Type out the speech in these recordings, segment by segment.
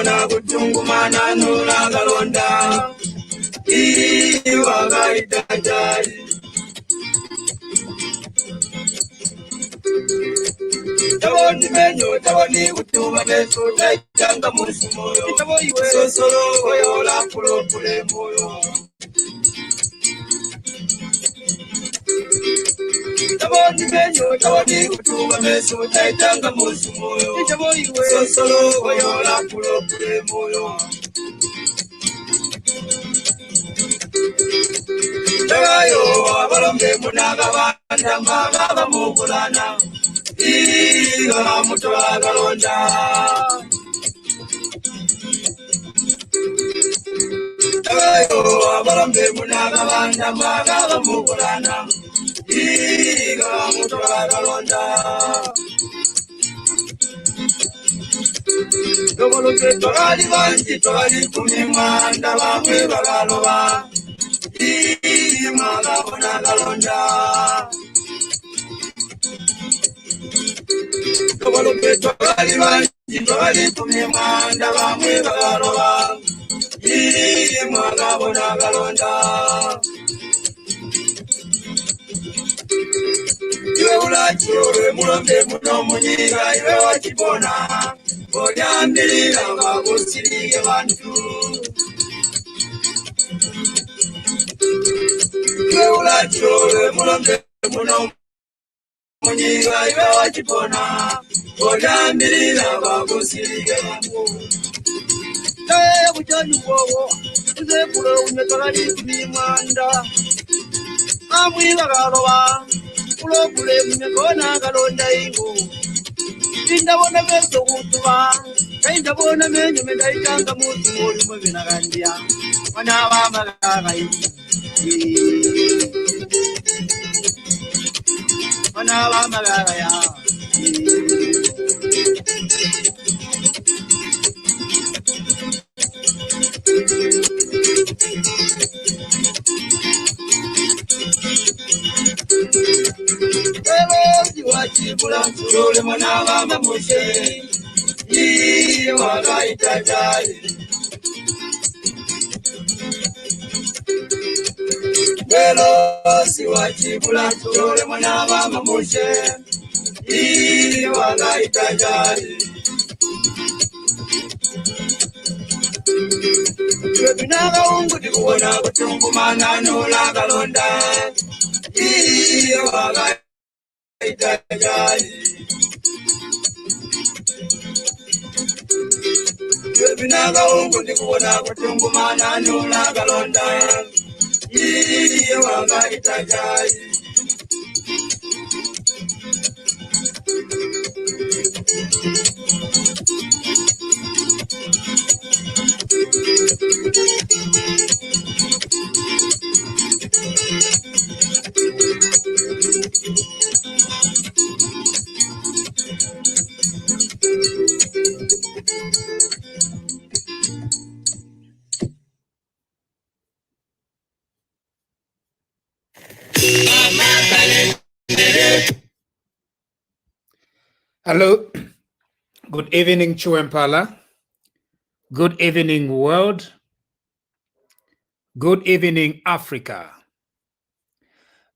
kubona kutungumana nulagalonda iwagaitachali taboni menyo taboni kutuba beso taitanga musimoyo sosolo oyola pulopule moyo taboni menyo taboni kutuba beso taitanga musimoyo sosolo oyola pulopule moyo tayo abalombe munaga bandamba baba mugulana iga mutwagalonda tayo abalombe munaga bandamba baba mugulana iga mutwagalonda dobolonge twali banji twali kumimanda bamwe bagaloba imala bonagalonda dobolonge twali banji twali kumimanda bamwe bagaloba imala bonagalonda iwe ulachore mulombe muno munyiga iwe wachibona Onyambirira bagusirige bantu iwe ulachore mulombe muno munyiga iwe wachibona Onyambirira bagusirige bantu kuchani wowo uzekule unyekagani kumimanda amwiga galoba ulokule munyekona galonda ingo ndabona beso kutuba ndabona menyo mendaitanga mutu moli mwena gandia wana bamalaga wana bamalaga ya wachibula chole mwana bamba mushe iwagaitachali Velosi wachibula chole mwana bamba mushe iwagaitachali Webinaga ungu dikuona kutungumana nulagalonda iwagaitachali Webinaga ungu dikuona kutungumana nulagalonda iwagaitachali Hello, good evening, Chuempala. Good evening, world. Good evening, Africa.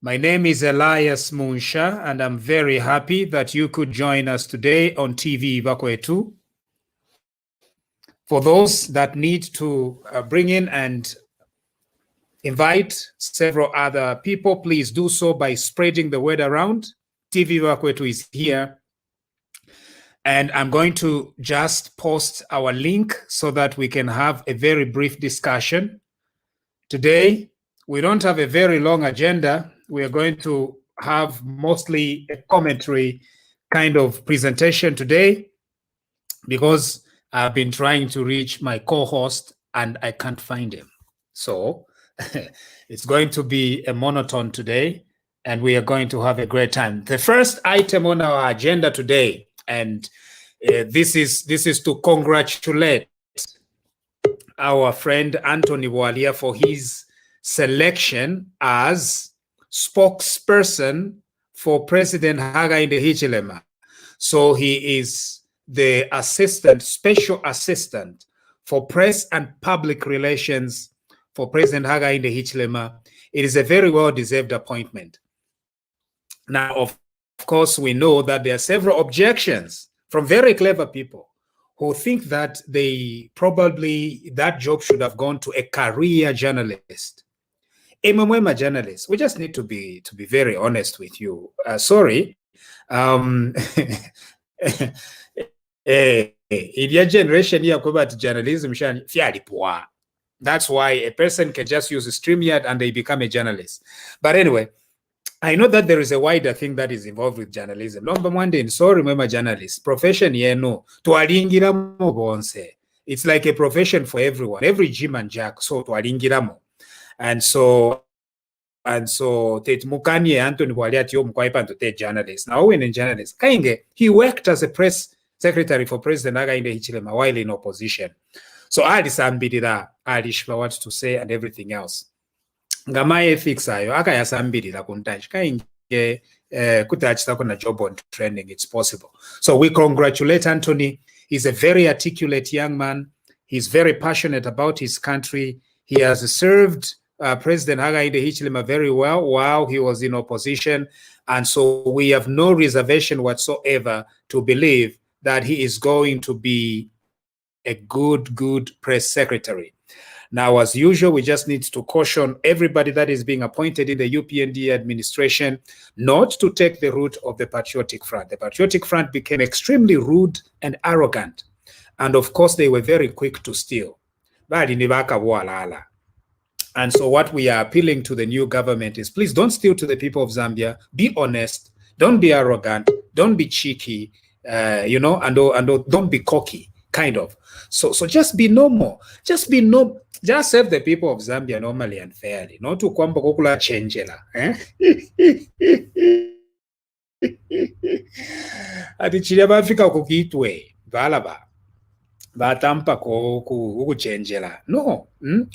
My name is Elias Munsha, and I'm very happy that you could join us today on TV Bakwetu. For those that need to bring in and invite several other people, please do so by spreading the word around. TV Bakwetu is here. And I'm going to just post our link so that we can have a very brief discussion. Today, we don't have a very long agenda. We are going to have mostly a commentary kind of presentation today because I've been trying to reach my co-host and I can't find him. So it's going to be a monotone today and we are going to have a great time. The first item on our agenda today, and this is to congratulate our friend Anthony Walia for his selection as spokesperson for President Hakainde Hichilema. So he is the special assistant for press and public relations for President Hakainde Hichilema, it is a very well-deserved appointment. Now, of course, we know that there are several objections from very clever people who think that that job should have gone to a career journalist. A journalist. We just need to be very honest with you. Sorry. In your generation here about journalism, that's why a person can just use a StreamYard and they become a journalist. But anyway, I know that there is a wider thing that is involved with journalism. Number one, so remember journalists, profession, it's like a profession for everyone, every Jim and Jack, so and so Mukanye Anthony Walia to take journalists. Now when in journalists, he worked as a press secretary for President Hakainde Hichilema while in opposition. So I decided what to say and everything else. Ngama ethics ayo akayasambirira kuntachi kainge kutachita kuna job on training. It's possible. So we congratulate Anthony. He's a very articulate young man. He's very passionate about his country. He has served President Hakainde Hichilema very well while he was in opposition, and so we have no reservation whatsoever to believe that he is going to be a good press secretary. Now, as usual, we just need to caution everybody that is being appointed in the UPND administration not to take the route of the Patriotic Front. The Patriotic Front became extremely rude and arrogant. And of course, they were very quick to steal. And so what we are appealing to the new government is, please don't steal to the people of Zambia. Be honest. Don't be arrogant. Don't be cheeky, and don't be cocky, kind of. So just be normal. Just serve the people of Zambia normally and fairly. Not to kwamba kukula changela. Ati chile Africa kukitwe. Valaba. Batampa kukuchangela. No.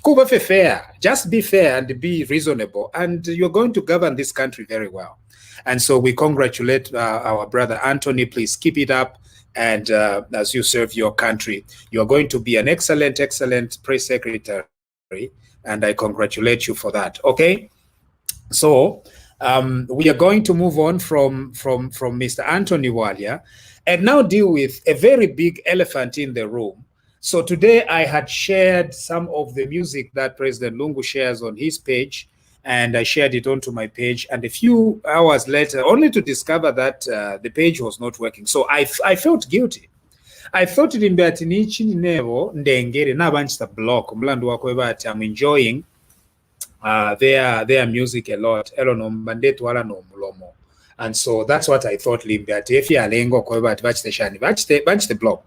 Kuba fair. Just be fair and be reasonable. And you're going to govern this country very well. And so we congratulate our brother Anthony. Please keep it up. And as you serve your country, you're going to be an excellent press secretary, and I congratulate you for that. Okay, so we are going to move on from Mr. Anthony Walia and now deal with a very big elephant in the room. So today I had shared some of the music that President Lungu shares on his page, and I shared it onto my page, and a few hours later, only to discover that the page was not working. So I felt guilty. I thought it in Beatinichi Nevo, Ndengere, Nabanchita block, Mlandu Wakwebati, I'm enjoying their music a lot. And so that's what I thought, Limbeati. If you are Lengo Kwebati, batch the block.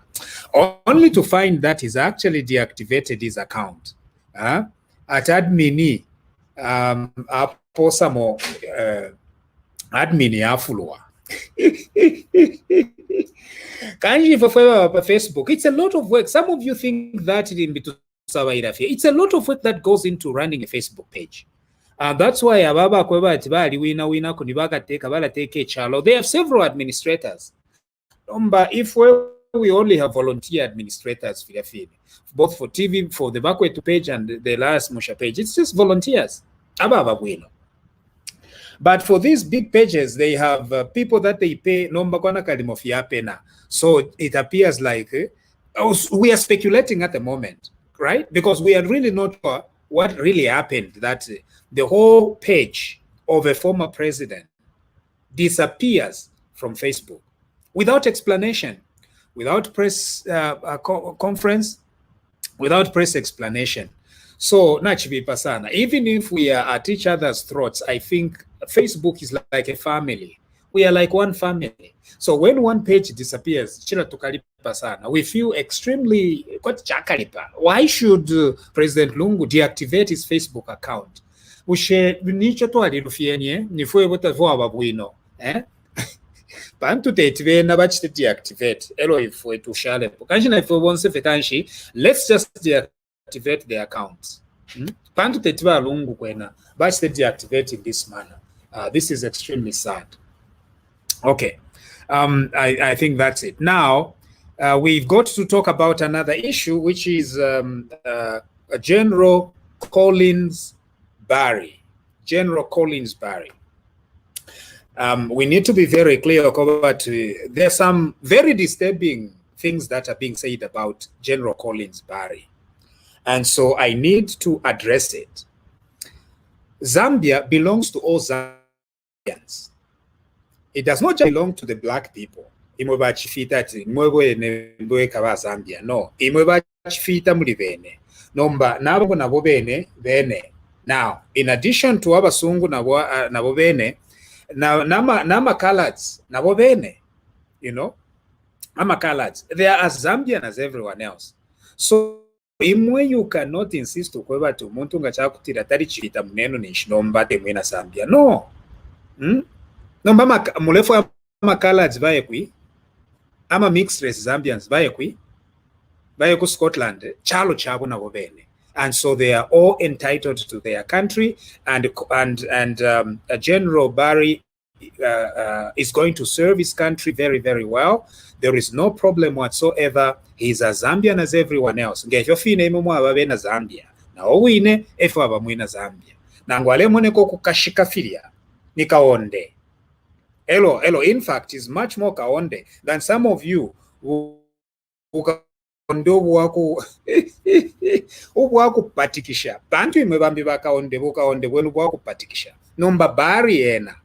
Only to find that he's actually deactivated his account. At admini. Aposa mo admin afulwa. Kanji for Facebook. It's a lot of work. Some of you think that it's a lot of work that goes into running a Facebook page. That's why ababa kweba tibali wina kunibaka teka bala take chalo. They have several administrators. If we only have volunteer administrators, both for TV, for the Bakwetu page and the last Musha page, it's just volunteers. But for these big pages, they have people that they pay. So it appears like we are speculating at the moment, right? Because we are really not sure what really happened, that the whole page of a former president disappears from Facebook without explanation, without press conference, without press explanation. So, Pasana, even if we are at each other's throats, I think Facebook is like a family. We are like one family. So when one page disappears, we feel extremely why should President Lungu deactivate his Facebook account? Let's just deactivate the accounts. Deactivate in this manner. This is extremely sad. Okay. I think that's it. Now, we've got to talk about another issue, which is General Collins Barry. General Collins Barry. We need to be very clear about there's some very disturbing things that are being said about General Collins Barry. And so I need to address it. Zambia belongs to all Zambians. It does not just belong to the black people. No, nomba nabo nabo bene. Now, in addition to abasungu nabo bene, nama coloureds nabo bene, you know, nama coloureds, they are as Zambian as everyone else. So imwe you cannot insist ukweba tu muntu nga chakutira tari chita muneno nishinomba temwena Zambia. No. Nomba mulefu ama coloureds baye kui, ama mixed race Zambians baye kui, baye ku Scotland, chalo chabo nabo bene. And so they are all entitled to their country, and General Barry is going to serve his country very, very well. There is no problem whatsoever. He's as Zambian as everyone else. Zambia. Na owine efo abamwina Zambia. Na ngwale moneko kukashika filia ni kaonde. Elo, in fact, is much more kaonde than some of you who patikisha bantu imwe bambi bakaonde bwenu bwakupatikisha. Nomba Barry ena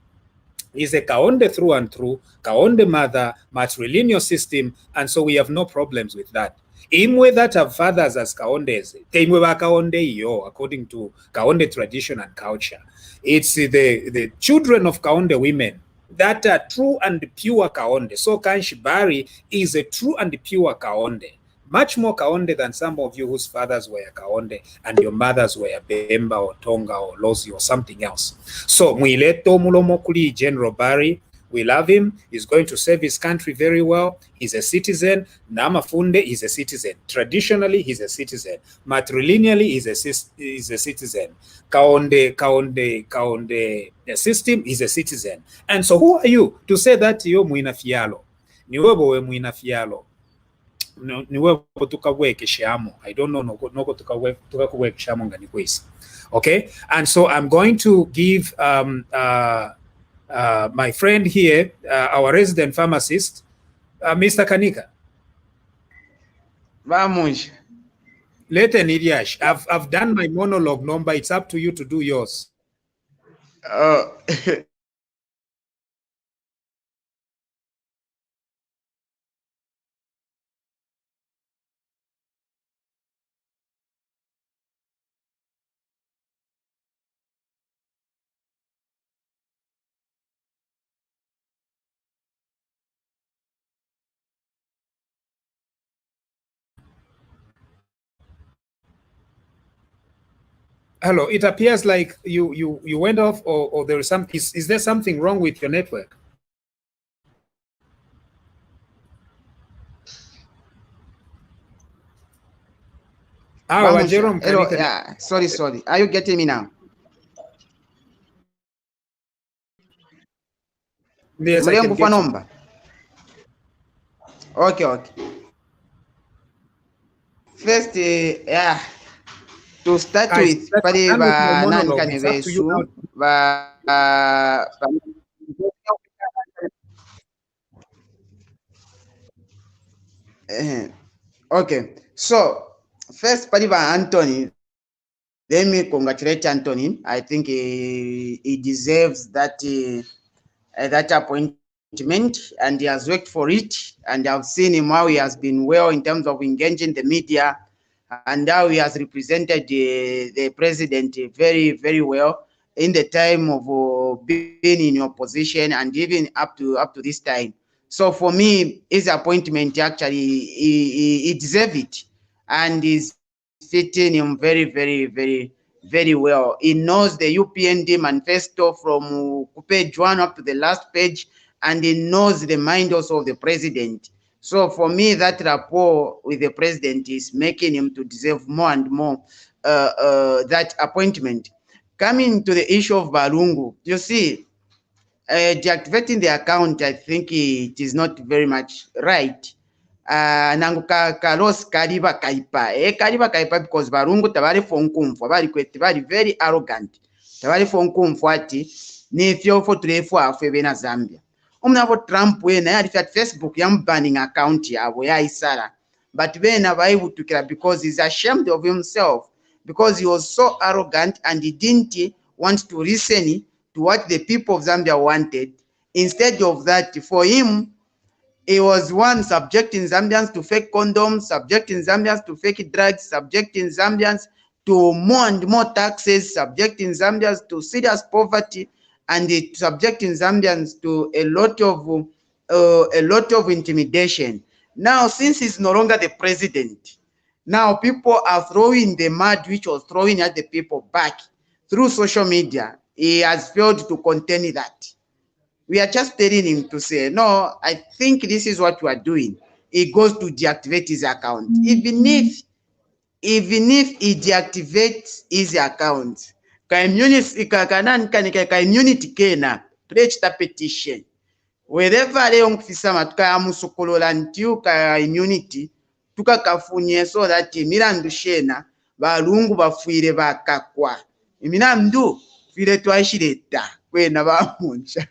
is a kaonde through and through, kaonde mother, matrilineal system, and so we have no problems with that. Imwe that have fathers as kaondes, teimwe bakaonde iyo, according to kaonde tradition and culture. It's the children of kaonde women that are true and pure kaonde. So Kanshi Barry is a true and pure kaonde. Much more kaonde than some of you whose fathers were kaonde and your mothers were Bemba or Tonga or Lozi or something else. So Mwileto Mulomokuli General Barry, we love him. He's going to serve his country very well. He's a citizen. Namafunde is a citizen. Traditionally, he's a citizen. Matrilineally, he's a citizen. Kaonde the system is a citizen. And so who are you to say that you're Mwina Fialo? Niwebo Mwina Fialo. I don't know okay, and so I'm going to give my friend here, our resident pharmacist, Mr. Kanika. Vamos. Later, Niryash, I've done my monologue number. It's up to you to do yours. Hello, it appears like you went off, or there is some. Is there something wrong with your network? Jerome, hello, yeah, sorry. Are you getting me now? Yes, I can get you. Okay. First, yeah. To start with, okay. So first, Padiba Anthony, let me congratulate Anthony. I think he deserves that that appointment, and he has worked for it. And I've seen him how he has been well in terms of engaging the media, and now he has represented the president very, very well in the time of being in opposition, and even up to this time. So for me, his appointment actually he deserves it, and is fitting him very, very, very, very well. He knows the UPND manifesto from page 1 up to the last page, and he knows the mind also of the president. So for me, that rapport with the president is making him to deserve more and more that appointment. Coming to the issue of Lungu, you see, deactivating the account, I think it is not very much right. nangu kalos kaliba kaipa kaliba kaipa because barungu tabali fonkumfwa bali kwete bali very arrogant tabali fonkumfwa ati nifyo fo tulefu afe bena Zambia omnavo Trump wena yali at Facebook yam banning account yabo ya isara but bena bayibutukira because he's ashamed of himself because he was so arrogant and he didn't want to listen to what the people of Zambia wanted. Instead of that, for him, he was one subjecting Zambians to fake condoms, subjecting Zambians to fake drugs, subjecting Zambians to more and more taxes, subjecting Zambians to serious poverty, and subjecting Zambians to a lot of intimidation. Now, since he's no longer the president, now people are throwing the mud which was throwing at the people back through social media. He has failed to contain that. We are just telling him to say, no, I think this is what you are doing. He goes to deactivate his account. Even if he deactivates his account, community kena preach petition. Wherever they officer tuka musokolola ntiu ka immunity tuka kafunye so that mirandu shena balungu bafuire bakakwa iminandu fire twashireta kwena bamuncha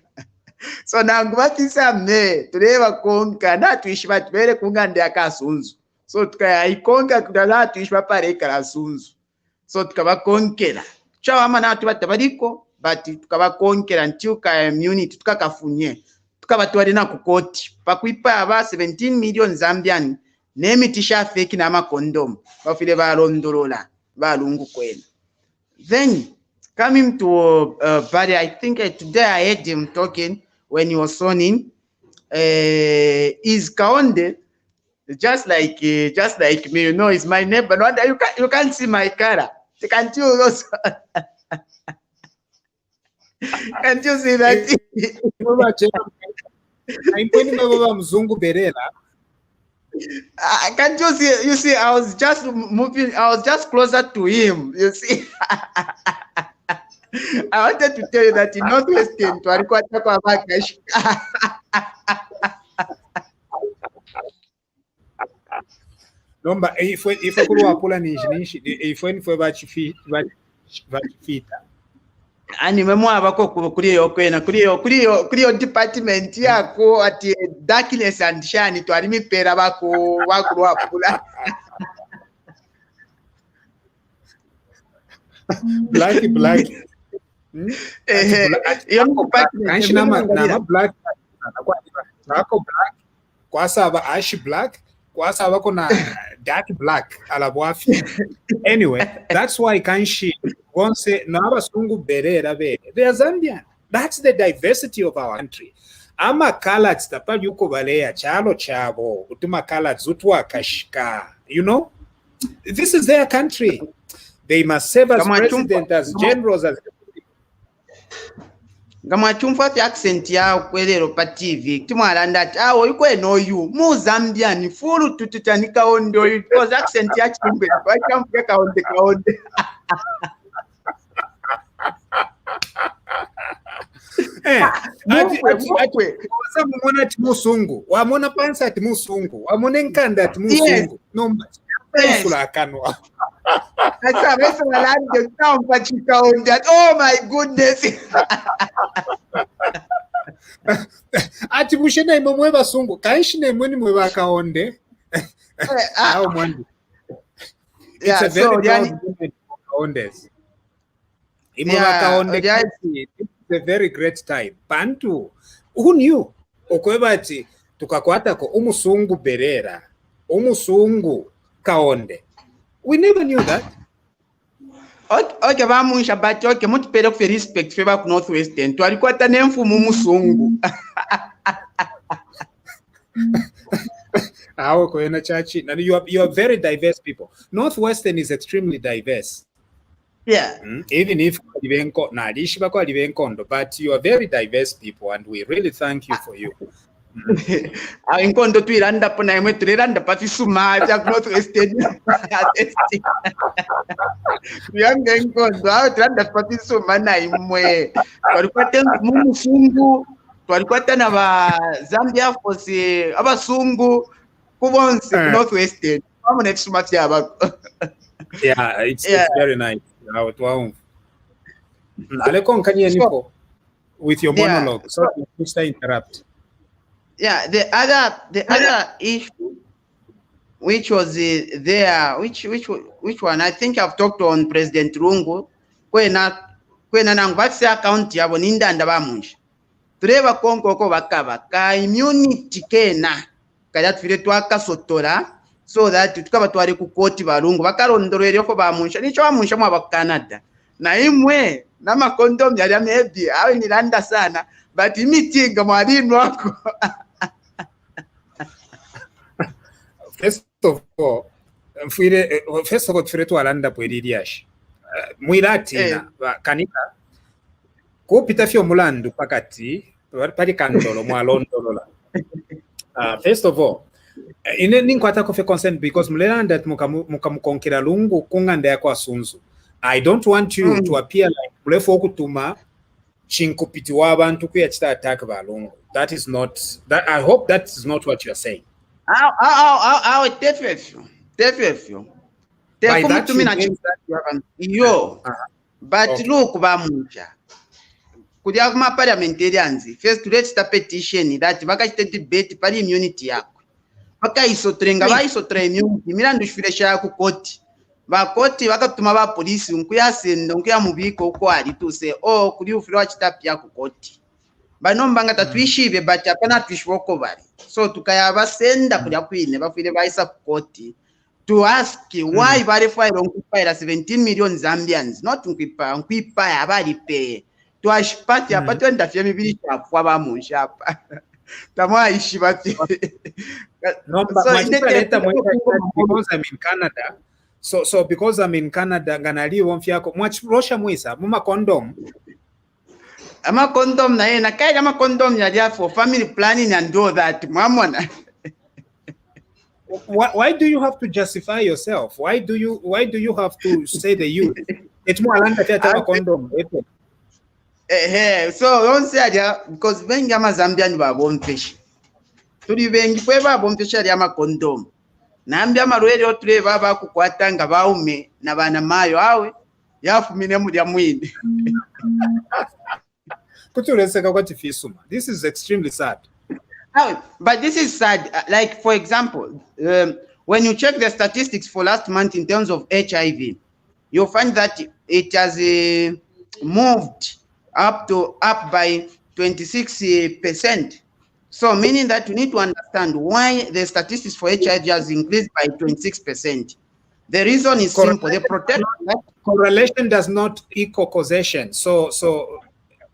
so nangu bafisa me tureba konka na tuishima tubere kungande akasunzu so tuka ikonka kudala tuishima pare karasunzu so tukabakonkera chawa na tubatabariko but tukabakonkera ntiu ka immunity tuka kafunye tukabatwalina ku koti pakuipa aba 17 million Zambian nemitisha fake na makondom bafile balondolola balungu kwena. Then coming to Barry, I think today I heard him talking when he was sworn in. Is Kaonde just like me, you know, is my neighbor. No, you can't see my color. Can't you also? Can't you see that? Can't you see? You see, I was just moving. I was just closer to him. You see, I wanted to tell you that in Northwestern, Nomba if kuruapula nishi if foi bachifita ani memwa abako kuri yokwena kuri department yako ati darkness and shine twali mipera bako bakuruapula black black kwasaba ash black kwasaba kuna dark black alabwafi. Anyway, that's why Kanshi won't say Nabasungu Berera be. They are Zambian. That's the diversity of our country. Ama colors tapa yuko balea chalo chabo utuma colors utwa kashika. You know, this is their country. They must serve as president, as generals, as Gama chumfa fi accent ya kwelero pa TV timwalanda ati awo ikwe no you mu Zambian fulu tututanika ondo because accent ya chimbe kwa champe kaonde mwana ati musungu wamona pansa ati musungu wamona nkanda ati musungu nomba pensula kanwa oh my goodness. Ati mushena imwe basungu kaishi na imwe mwe bakaonde au mwandi. It's a very kaondes. Imwe bakaonde it's a very great time. Bantu who knew okweba ati tukakwata ko umusungu berera umusungu kaonde. We never knew that. Okay, bamusha but okay, mutipere ku respect feba ku Northwestern. Twalikwata nemfumu musungu. Awo ko ena chachi. And you are very diverse people. Northwestern is extremely diverse. Yeah. Even if livenko na lishiba kwa livenkondo, but you are very diverse people and we really thank you for you. Inkondo tuiranda pona imwe tureranda patisuma ya Northwestern. Yanga inkondo turanda patisuma na imwe. Twalikwata mumusungu, twalikwata na ba Zambia force abasungu Northwestern. Yeah, it's very nice. With your monologue, so Mr. Interrupt. Yeah, the other issue which was there, which one? I think I've talked on President Lungu. Kwena nangvatsi account yabo nindanda bamunja. Tureba konkoko bakaba ka immunity kena kaya tufire twakasotora so that tukaba twari ku koti balungu bakarondorere ko bamunja nicho bamunja mu aba Canada. Na imwe nama condom yali amebi awe nilanda sana but imitinga mwalinu wako. First of all, tufire twalanda bweririashi. Mwiratina kanika kupita fyo mulandu pakati pali kandolo mwalondolola. First of all, ninkwata kofe consent because mlelanda mukamukonkera Lungu kunganda yako asunzu. I don't want you to appear like mlefu okutuma chinkupiti wabantu kuyachita attack ba Lungu. That is not that. I hope that is not what you are saying. Definitely. By that you but okay. Look bamuja kudia kuma parliamentarians first to register petition that vakachite debate pari immunity yako vakaisotorenga vaisotora immunity milandu shfiresha ku koti vakoti vakatuma va polisi nkuyasenda nkuyamubiko uko ali to say oh kuri ufira wachitapya ku koti banombanga tatwishive but apana twishwoko bari so tukayabasenda kudia kwine bafire vaisa ku koti to ask why verify on 17 million Zambians, not Nkipa abali pay. To ashpati apato ndafia mibili chapwa ba munshapa. Tamwa ishibati. No, but because I'm in Canada. So because I'm in Canada, ganali wonfiako much Russia mwisa muma condom. Ama condom na yena kai ama condom ya for family planning and all that. Mamona. Why do you have to justify yourself? Why do you have to say the youth? It's more than a condom. So don't say that because when Yama Zambian were born fish. To the vengi kweva born fish yama condom. Nambia marwele otre baba kukwatanga baume na bana mayo awe yafu minemu ya mwini. This is extremely sad. But this is sad. Like, for example, when you check the statistics for last month in terms of HIV, you'll find that it has moved up by 26%. So meaning that you need to understand why the statistics for HIV has increased by 26%. The reason is simple. The protection correlation does not equal causation. So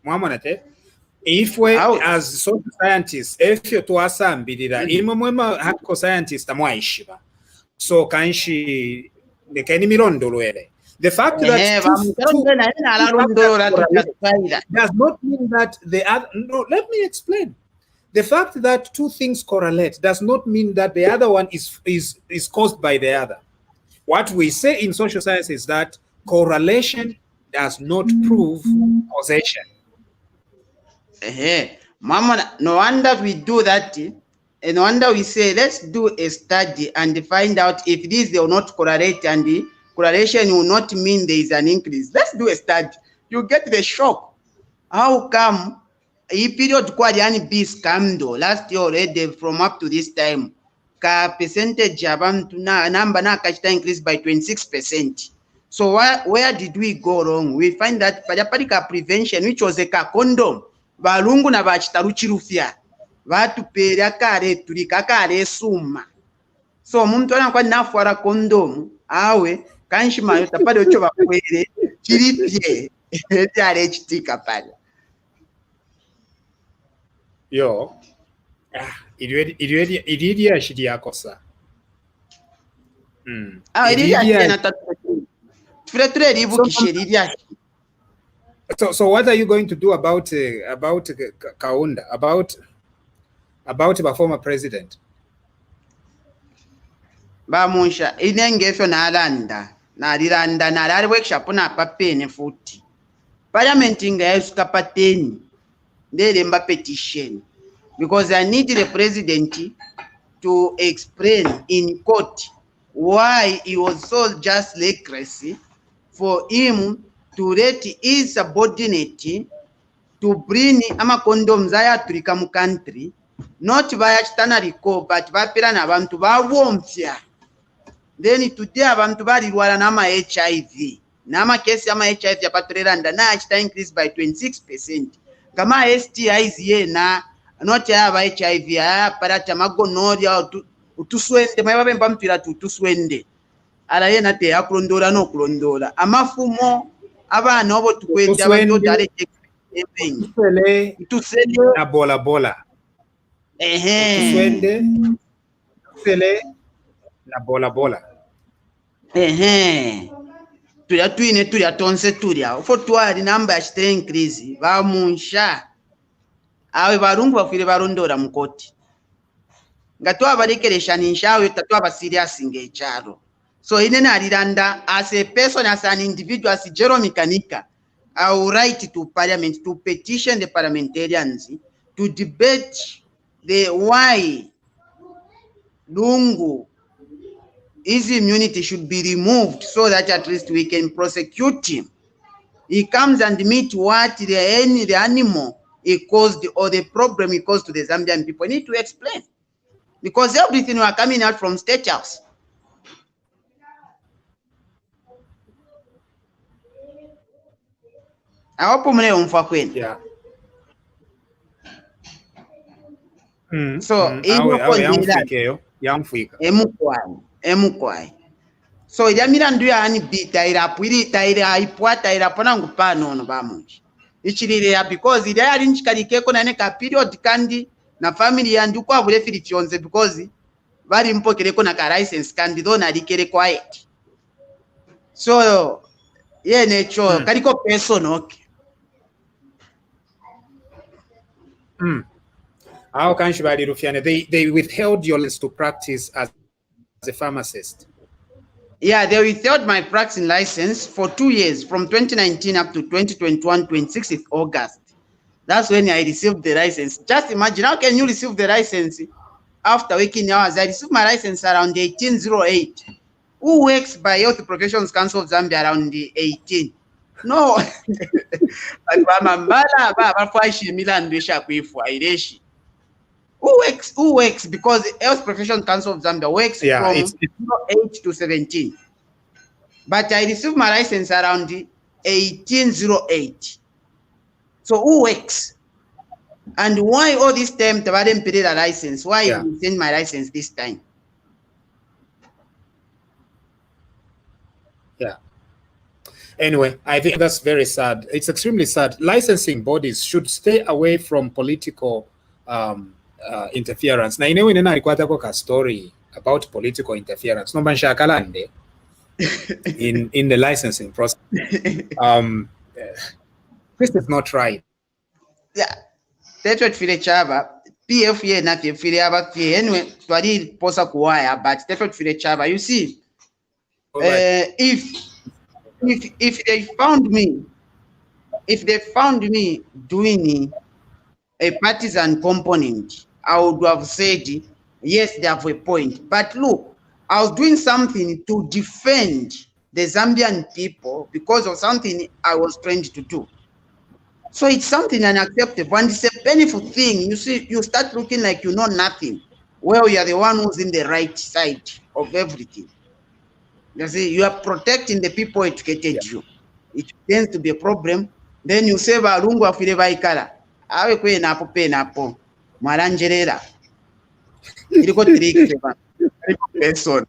Mwamonate. If we as social scientists, if you to asambirira, imwe hako scientist amwaishiba. So kanshi nekeni mirondolo ele. The fact that does not mean that the other. No, let me explain. The fact that two things correlate does not mean that the other one is caused by the other. What we say in social science is that correlation does not prove causation. Mama, no wonder we do that. No wonder we say, let's do a study and find out if these will not correlate, and the correlation will not mean there is an increase. Let's do a study. You get the shock. How come a period quadiani be scammed last year already from up to this time? Ka percentage number na kashita increased by 26%. So where did we go wrong? We find that padiapatika prevention, which was a condom. Balungu na bachitaruchirufia vatupera kare turika kare suma so muntu anakuwa nafuara kondomu awe kanshima tapade ocho bakwere chiripye tare chitika pale yo iridia ashidi yakosa iridia na tatu tureture ribu kishiridia. So what are you going to do about Kaunda, about the former president? Bamusha inengefyo na aliranda workshop na papene futi. Parliament ingaesuka pateni. They remember petition because I need the president to explain in court why he was so just reckless for him to let his subordinate to bring condoms ayatulika mu country, not via chitanaliko but vapera n'abantu bawompya. Then today abantu balirwala n'ama HIV. Nama kesi ama HIV yapatolera na achita increase by 26%. Kama STIs yena not yaba HIV aparata magonoria utuswende mayibabe mpampira tutuswende. Ala yena te yakulondola no kulondola. Amafumo abana obo tukwenda abantu dale tusele na bola bola. Tuswende tusele na bola bola. Tulia tuine tulia tonse tulia fo twali namba ya increase bamunsha awe barungu bafire barondora mukoti ngato abarekeresha ninshawe tatu aba serious ngecharo. So ine naliranda as a person, as an individual, as Jero Mekanika, I will write to parliament to petition the parliamentarians to debate the why Lungu his immunity should be removed so that at least we can prosecute him. He comes and meet what the animal he caused or the problem he caused to the Zambian people. Need to explain because everything were coming out from State House. I hope yeah. So emukwai so ila milandu ya ani bita ila pwili taira ipwata ila panangu pano no bamunji ichilile ya because ila yali nchikalikeko na neka period kandi na family yandu kwa vule fili chionze because bali mpokeleko na ka license kandi dona alikele quiet so ye necho kaliko person okay. How can they withheld your license to practice as a pharmacist? Yeah, they withheld my practicing license for 2 years, from 2019 up to 2021, 26th August. That's when I received the license. Just imagine, how can you receive the license after working hours? I received my license around 1808. Who works by Health Professions Council of Zambia around the 18? No. Who works because the Health Professions Council of Zambia works from 08 to 17. But I received my license around 1808. So who works? And why all this time I didn't pay the license? Why you send my license this time? Yeah. Anyway, I think that's very sad. It's extremely sad. Licensing bodies should stay away from political interference. Na inewe nena alikwata kwa story about political interference. Nomba nshakalande in the licensing process. This is not right. Yeah. That's what file chaba. PFA na file aba file. Anyway, twali posa kuwaya, but that's what file chaba. You see, if they found me doing a partisan component, I would have said, yes, they have a point. But look, I was doing something to defend the Zambian people because of something I was trained to do. So it's something unacceptable, and it's a painful thing. You see, you start looking like you know nothing. Well, you are the one who's in the right side of everything. You see, you are protecting the people educated you. It tends to be a problem. Then you say, Lungu afile vaikala. Awe kwe napo pe napo. Maranjerera. Iliko trick person.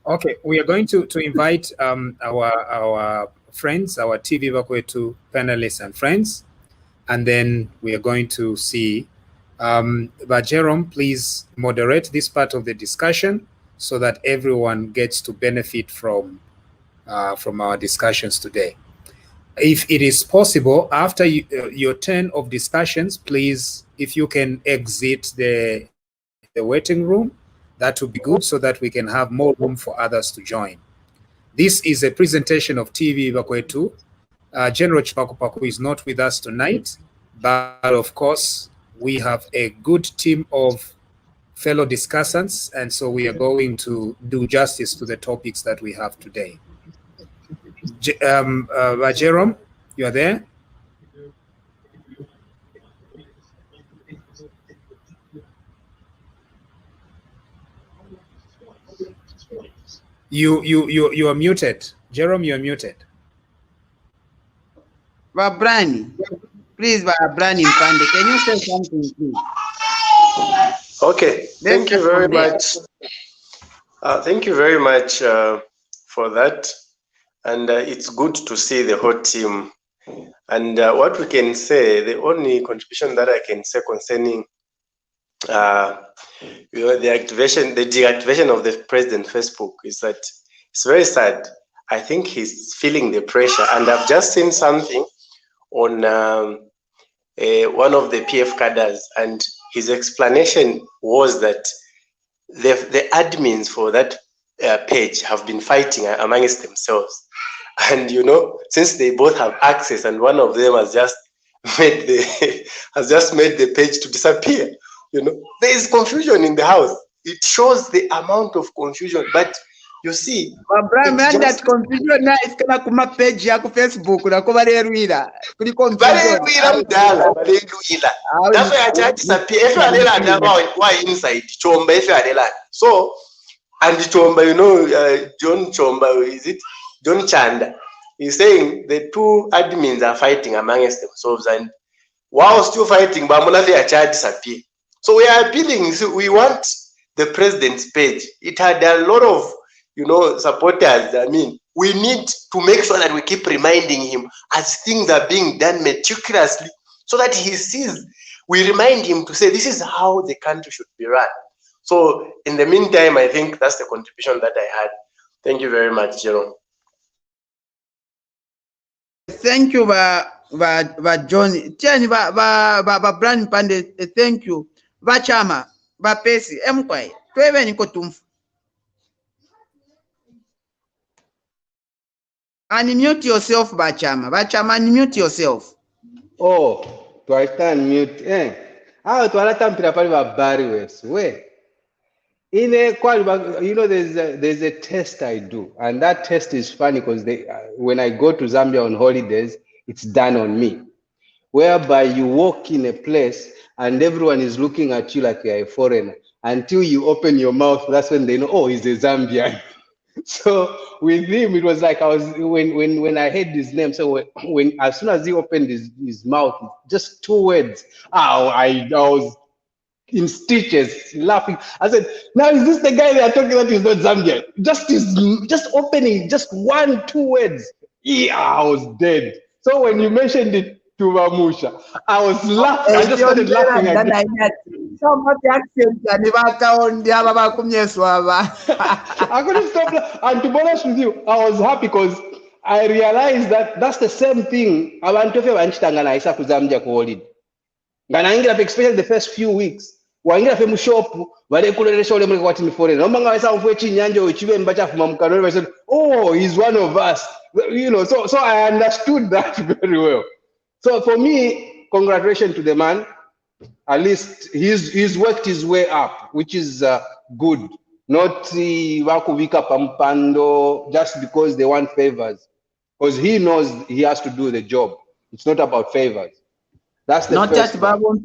Okay, we are going to invite our friends, our TV Bakwetu panelists and friends, and then we are going to see. But Jerome, please moderate this part of the discussion so that everyone gets to benefit from our discussions today. If it is possible, after your turn of discussions, please, if you can exit the waiting room, that would be good so that we can have more room for others to join. This is a presentation of TV Bakwetu. General Chipakupaku is not with us tonight, but of course, we have a good team of fellow discussants, and so we are going to do justice to the topics that we have today. Jerome, you are there? You are muted. Jerome, you are muted. Brani, please, Brani Mpande, can you say something, please? Okay, thank you very much. Thank you very much for that. And it's good to see the whole team. And what we can say, the only contribution that I can say concerning the deactivation of the president Facebook is that it's very sad. I think he's feeling the pressure, and I've just seen something on one of the PF cadres, and his explanation was that the admins for that page have been fighting amongst themselves, and since they both have access, and one of them has just made the page to disappear. There is confusion in the house. It shows the amount of confusion, but you see, that confusion now is gonna come up page ya ku Facebook na ko barerwira kuri confusion. Barerwira mdala, barerwira. That's why I tried to disappear. If you are there, why inside Chomba? If you are there, so and Chomba, John Chomba, is it John Chanda? He's saying the two admins are fighting amongst themselves, and while still fighting, Bamona they are tried to disappear. So we are appealing. We want the president's page. It had a lot of supporters. I mean, we need to make sure that we keep reminding him as things are being done meticulously so that he sees. We remind him to say, this is how the country should be run. So in the meantime, I think that's the contribution that I had. Thank you very much, Jerome. Thank you, John. Tiani, Brand Pande, thank you. Chama, Pesi, Mkwai, Tweve Nikotumfu. Unmute yourself, Bachama. Bachama, unmute yourself. Oh, do I stand mute? How to allow them to pali barriers? Where? In a there's a test I do, and that test is funny because when I go to Zambia on holidays, it's done on me, whereby you walk in a place and everyone is looking at you like you're a foreigner until you open your mouth. That's when they know, oh, he's a Zambian. So with him, it was like I was when I heard his name. So when as soon as he opened his mouth, just two words, I was in stitches, laughing. I said, "Now is this the guy they are talking about? Is not Zambia? Just opening, just 1-2 words. Yeah, I was dead." So when you mentioned it to Mamusha, I was laughing. I just started laughing again. So much accent, I couldn't stop. And to be honest with you, I was happy because I realized that that's the same thing. Abantu fe banchitangana isa kuzambia ku holiday. Nganaingira especially the first few weeks. Waingira fe mu shop, bale kuleresha ole muri kwati ni foreign. Nomba ngawesa mfwe chinyanja ochibe mbacha fuma mukano. I said, "Oh, he's one of us." So I understood that very well. So for me, congratulations to the man. At least he's worked his way up, which is good. Not wakuvika pampando just because they want favors, because he knows he has to do the job. It's not about favors. That's the not first just Babon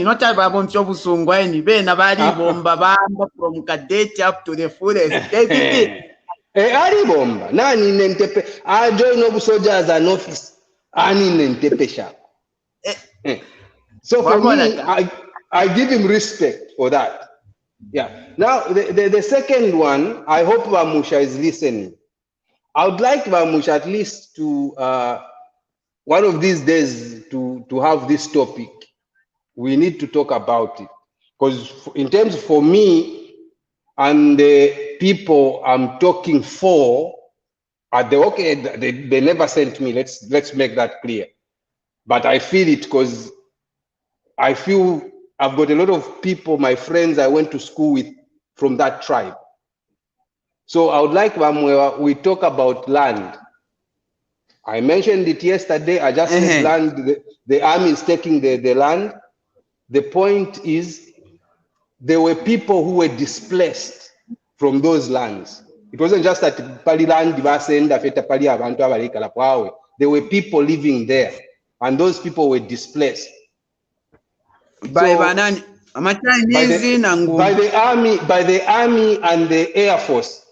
not just Babon Chobusungwaini, Ben Abadi Bomba from cadet up to the fullest. Ali Bomba, Nani Nentepe, I join Nobu soldiers an office, Ani Nentepe sharp. So for me, I give him respect for that. Yeah. Now, the second one, I hope Vamusha is listening. I would like Vamusha at least to, one of these days, to have this topic. We need to talk about it. Because in terms for me and the people I'm talking for, they never sent me. Let's make that clear. But I feel it because I feel I've got a lot of people, my friends I went to school with from that tribe. So I would like we talk about land. I mentioned it yesterday. I just said land, the army is taking the land. The point is there were people who were displaced from those lands. It wasn't just that pali land basenda feta pali abantu abalekala kwawe. There were people living there, and those people were displaced. By So, Banani, by the army and the air force.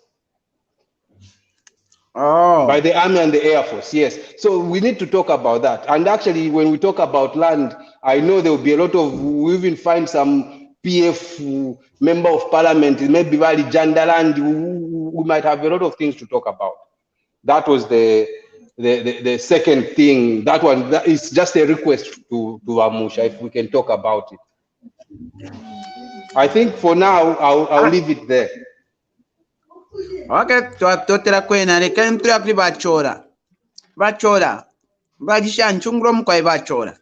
Oh. By the army and the air force, yes. So we need to talk about that. And actually, when we talk about land, I know there will be a lot of, we even find some PF member of parliament, maybe Valley Jandaland, we might have a lot of things to talk about. That was the second thing. That one, that is just a request to Amusha, if we can talk about it. I think for now, I'll leave it there. Okay, twatotera kwena leka ntula kuli bachola bajisha nchungro mkwa bachola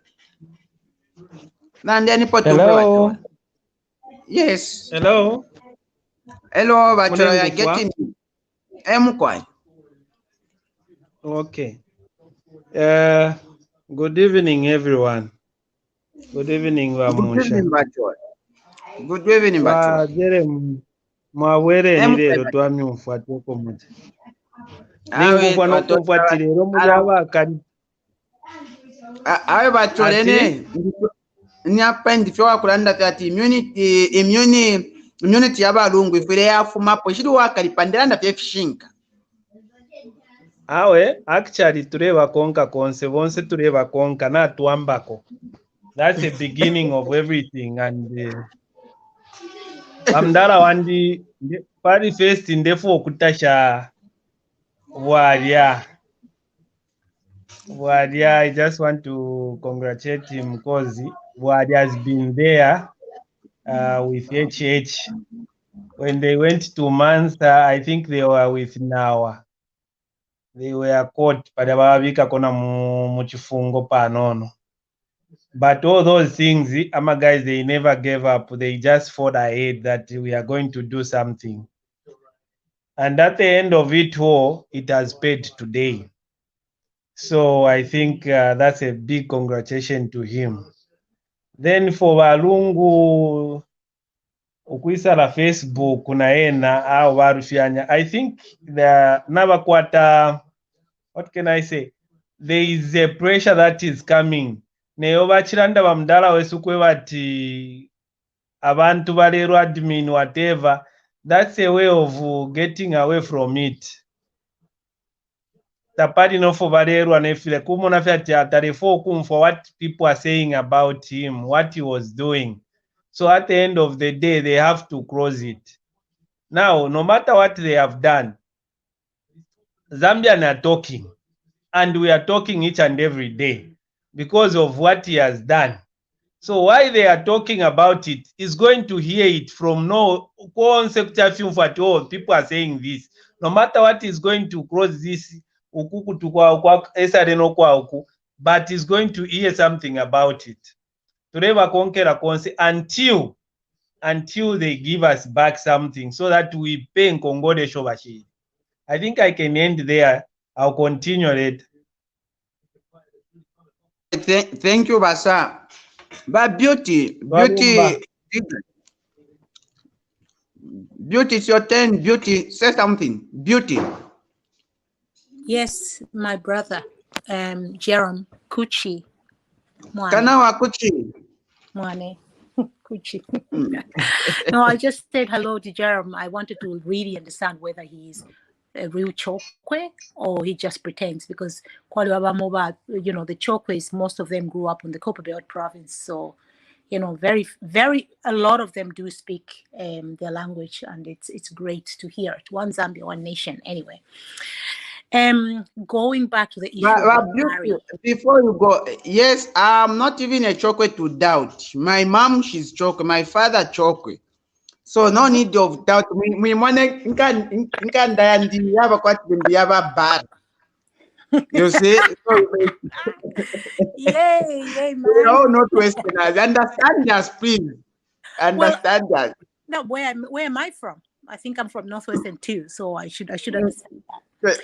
nande ni potu bachola. Yes, Hello bachola, you are getting mkwa. Okay. Good evening, everyone. Good evening, Wamusha. Good evening, bachola. Good evening, bachola. Jerem mwawere ni lero twami mfuate ko muti. Ningu kwa no kumfuatire ro mujaba kali. Awe bachola ne nyapa ndifyo wakulanda kati immunity yaba Lungu ifire yafuma po shiri wakalipandira ndafye fishinga. Awe actually tureba konka konse bonse tureba konka na tuambako. That's the beginning of everything, and amdala wandi pari first ndefo kutasha Walia. I just want to congratulate him because Walia has been there with HH. When they went to Mansa, I think they were with Nawa. They were caught, padababika kona muchifungo panono. But all those things, Ama guys, they never gave up. They just fought ahead that we are going to do something. And at the end of it all, it has paid today. So I think that's a big congratulation to him. Then for Lungu, ukwisala Facebook kunaena au warufyanya. I think the Navakwata, what can I say? There is a pressure that is coming. Neyo bachiranda bamdala wesukwe bati abantu balero admin whatever. That's a way of getting away from it. Tapari no for balero anefile kumona fyati atarefo kum for what people are saying about him, what he was doing. So at the end of the day, they have to close it. Now, no matter what they have done, Zambians are talking, and we are talking each and every day because of what he has done. So why they are talking about it is going to hear it from no concept film at all. People are saying this. No matter what is going to cross this, but is going to hear something about it. Until they give us back something so that we pay Kongode Shobashi. I think I can end there. I'll continue it. Thank you, Basa. But beauty, it's your turn. Beauty, say something. Beauty. Yes, my brother, Jerome Kuchi. Kanawa Kuchi. Mwane. Kuchi. No, I just said hello to Jerome. I wanted to really understand whether he's a real Chokwe or he just pretends, because the Chokwe's, most of them grew up in the Copperbelt province. So, a lot of them do speak their language, and it's great to hear it. One Zambia, one nation. Anyway, going back to the issue of before you go, yes, I'm not even a Chokwe to doubt. My mom, she's Chokwe. My father, Chokwe. So no need of doubt. We want you see? Yay, man. We all not Westerners. Understand us, please. Understand us. Now, where am I from? I think I'm from Northwestern too, so I should understand that.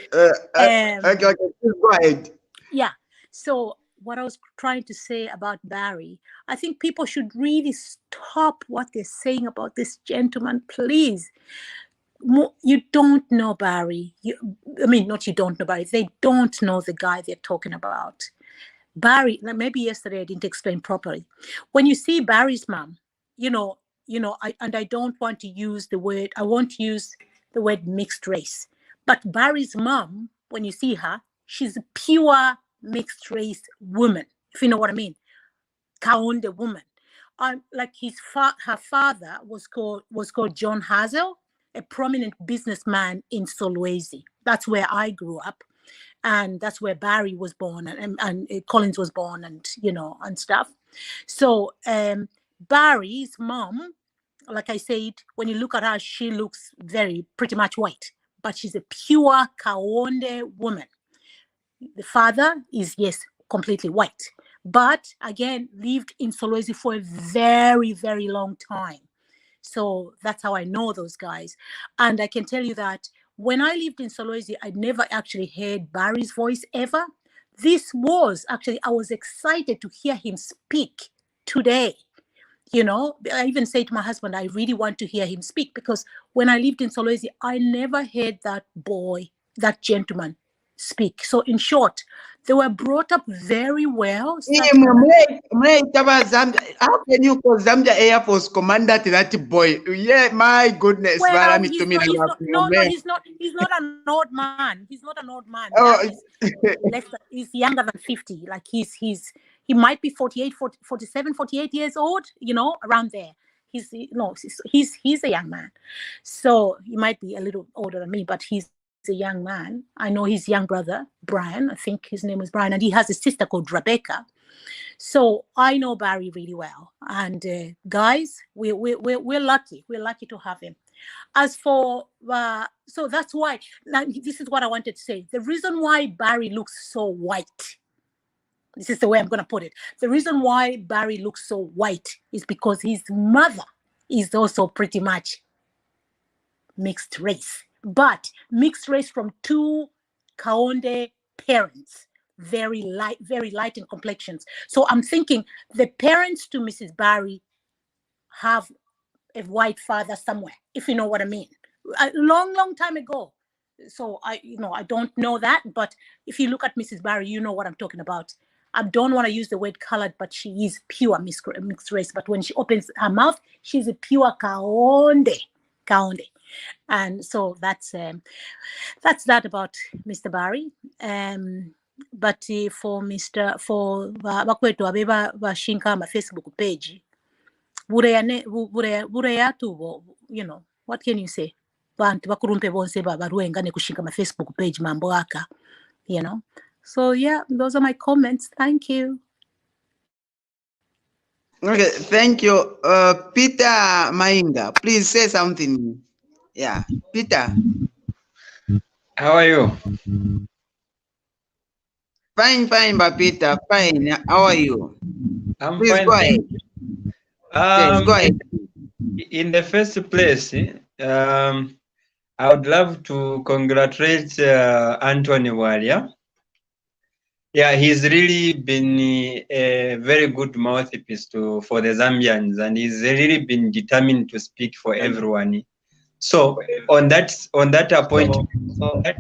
Okay, please go ahead. Yeah. So what I was trying to say about Barry, I think people should really stop what they're saying about this gentleman, please. You don't know Barry. Not you don't know Barry. They don't know the guy they're talking about. Barry, maybe yesterday I didn't explain properly. When you see Barry's mom, I don't want to use the word, I won't use the word mixed race. But Barry's mom, when you see her, she's a pure mixed race woman, if you know what I mean. Kaonde woman. Like her father was called John Hazel, a prominent businessman in Solwezi. That's where I grew up. And that's where Barry was born and Collins was born and stuff. So Barry's mom, like I said, when you look at her, she looks pretty much white, but she's a pure Kaonde woman. The father is, yes, completely white, but again, lived in Solwezi for a very, very long time. So that's how I know those guys. And I can tell you that when I lived in Solwezi, I never actually heard Barry's voice ever. I was excited to hear him speak today. I even say to my husband, I really want to hear him speak, because when I lived in Solwezi, I never heard that gentleman speak. So in short, they were brought up very well. How can you call Zambia Air Force commander to that boy? Yeah, my goodness. Well, he's not an old man. He's not an old man. Oh. He's younger than 50. Like he might be 48, 47, 48 years old, around there. He's a young man. So he might be a little older than me, but he's a young man. I know his young brother, Brian. I think his name was Brian, and he has a sister called Rebecca. So I know Barry really well. And guys, we're lucky. We're lucky to have him. As for, so that's why, now this is what I wanted to say. The reason why Barry looks so white, this is the way I'm going to put it. The reason why Barry looks so white is because his mother is also pretty much mixed race. But mixed race from two Kaonde parents, very light in complexions. So I'm thinking the parents to Mrs. Barry have a white father somewhere, if you know what I mean. A long time ago. So I don't know that, but if you look at Mrs. Barry, you know what I'm talking about. I don't want to use the word colored, but she is pure mixed race. But when she opens her mouth, she's a pure Kaonde. And so that's that about Mr. Barry. But for bakwetu abeba bashinka ma Facebook page, what can you say? Bantu bakurumpe bonse baruenga ne kushinka ma Facebook page mambo aka, So yeah, those are my comments. Thank you. Okay, thank you. Peter Mainga, please say something. Yeah, Peter. How are you? Fine, but Peter, fine. How are you? I'm please fine. Go ahead. Yes, go ahead. In the first place, I would love to congratulate Anthony Walia. Yeah, he's really been a very good mouthpiece for the Zambians, and he's really been determined to speak for everyone. So on that appointment, I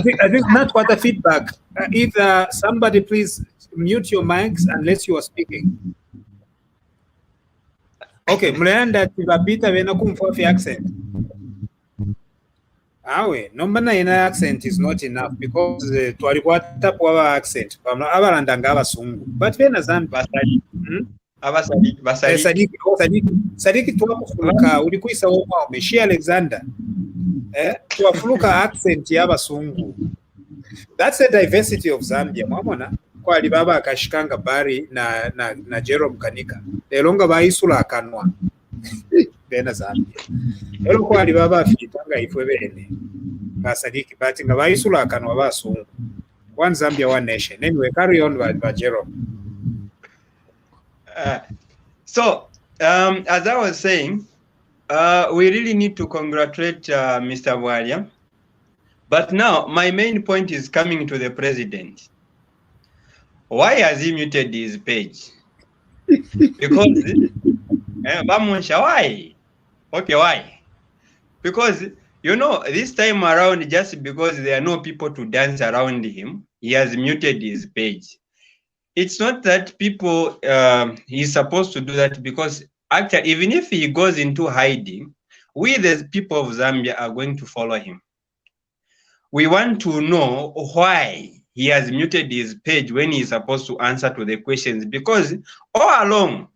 think not what the feedback. Either somebody please mute your mics unless you are speaking. Okay, mleanda tibapita vena kumfwa fi accent. Awe, nombana ina accent is not enough because twalikwata kwa accent. Abalanda ngaba sungu. But vena Zambia Sadiki tuwafuluka ulikuisa woma umeshi Alexander. Tuwafuluka accent yaba sungu. That's the diversity of Zambia, mwamona. Kwa alibaba akashikanga Barry na Jerome Kanika. Elonga baisula akanwa. Bena Zambia. Elo kwa alibaba afitanga ifwe bene. Basadiki bati nga baisula akanwa basungu. One Zambia, one nation. Anyway, carry on by Jerome. So, as I was saying, we really need to congratulate Mr. Walia. But now, my main point is coming to the president. Why has he muted his page? Because, why? Okay, why? Because, you know, this time around, just because there are no people to dance around him, he has muted his page. It's not that people, he's supposed to do that, because actually, even if he goes into hiding, we, the people of Zambia, are going to follow him. We want to know why he has muted his page when he's supposed to answer to the questions, because all along,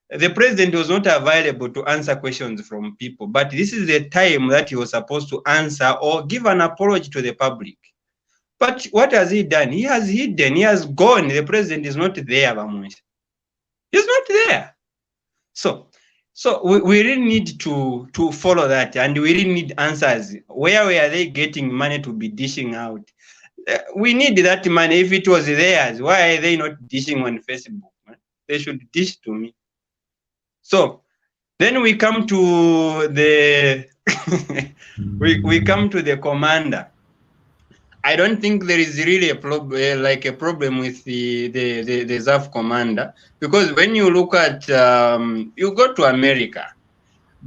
the president was not available to answer questions from people, but this is the time that he was supposed to answer or give an apology to the public. But what has he done? He has hidden, he has gone. The president is not there, Bamunsha. He's not there. So we really need to follow that, and we really need answers. Where are they getting money to be dishing out? We need that money. If it was theirs, why are they not dishing on Facebook? They should dish to me. So then we come to the we come to the commander. I don't think there is really a problem with the ZAF commander, because when you look at you go to America,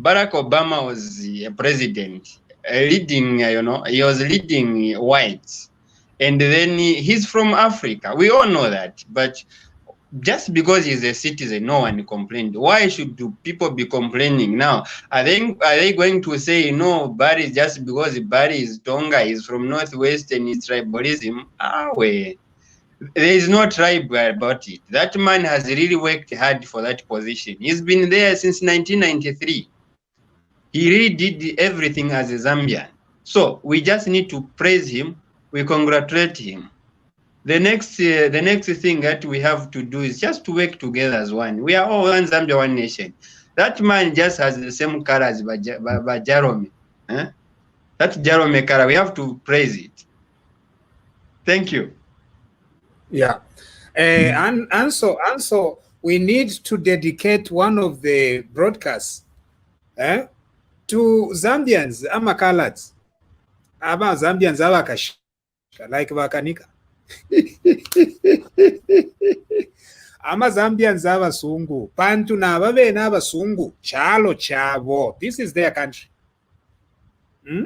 Barack Obama was a president leading, you know, he was leading whites, and then he's from Africa. We all know that, but just because he's a citizen, no one complained. Why should people be complaining now? Are they going to say, no, Barry, just because Barry is Tonga, he's from Northwest and it's tribalism? There is no tribe about it. That man has really worked hard for that position. He's been there since 1993. He really did everything as a Zambian. So we just need to praise him. We congratulate him. The next thing that we have to do is just to work together as one. We are all one Zambia, one nation. That man just has the same color as Jerome. That Jerome color, we have to praise it. Thank you. Yeah. And so we need to dedicate one of the broadcasts to Zambians, Amakalats. Aba Zambians Abakash, like Bakanika. Zambians abasungu pantu nababe nabasungu chalo chavo. This is their country.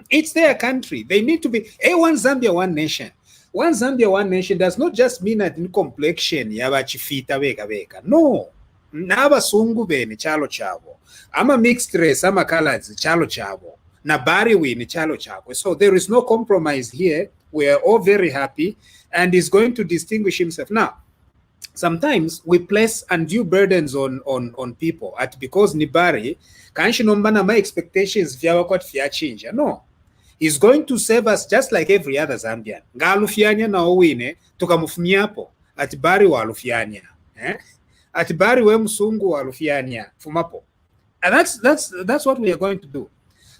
It's their country. They need to be one Zambia, one nation. One Zambia, one nation does not just mean that in complexion yabachifita beka. No, nabasungu bene chalo chavo. Ama mixed race, ama colors chalo chavo. Nabari win chalo chavo. So there is no compromise here. We are all very happy, and he's going to distinguish himself. Now, sometimes we place undue burdens on people because Nibari, kanshi nombana my expectations vya change. No, he's going to save us just like every other Zambian. Ngalufianya na owine tukamufumiapo atibari wa alufianya. Atibari we msungu wa alufianya fumapo. And that's what we are going to do.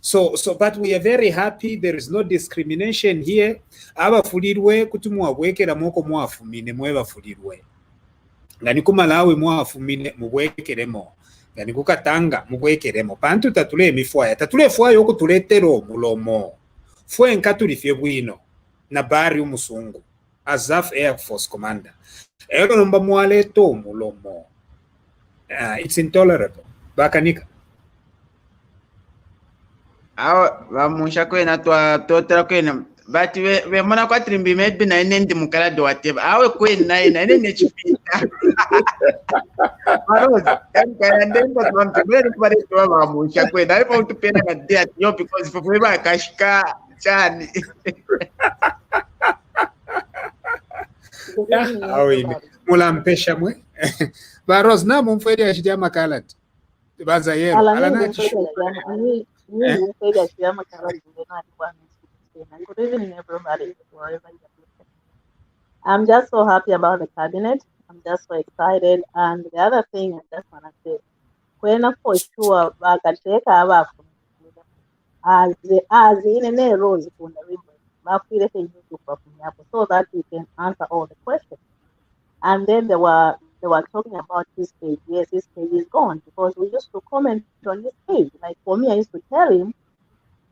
So, but we are very happy. There is no discrimination here. Aba fulirwe kutumu wabwekera moko mwafumine mweba fulirwe. Ngani kumalawi mwafumine mubwekeremo. Ngani kukatanga mubwekeremo. Pantu tatule emifuaya. Tatule fuaya yoku tuletero mulomo. Fue nkatulifye bwino. Na bari umusungu. Azaf Air Force Commander. Ero nomba mwaleto mulomo. It's intolerable. Bakanika. Vamusha kwena totera kwena but we mona kwa trimbi maybe na ndi mukala do whatever awe kwena na nechipita Marozi and but one to very vamusha kwena I want to pay na dia yo because for we ba kashika chani mulampesha mwe Barozi na mumfedi ashidia makalat baza yeye alana I'm just so happy about the cabinet. I'm just so excited. And the other thing I just want to say, when for sure, as in a rose so that we can answer all the questions. And then there were they were talking about his page. Yes, his page is gone because we used to comment on his page. Like for me, I used to tell him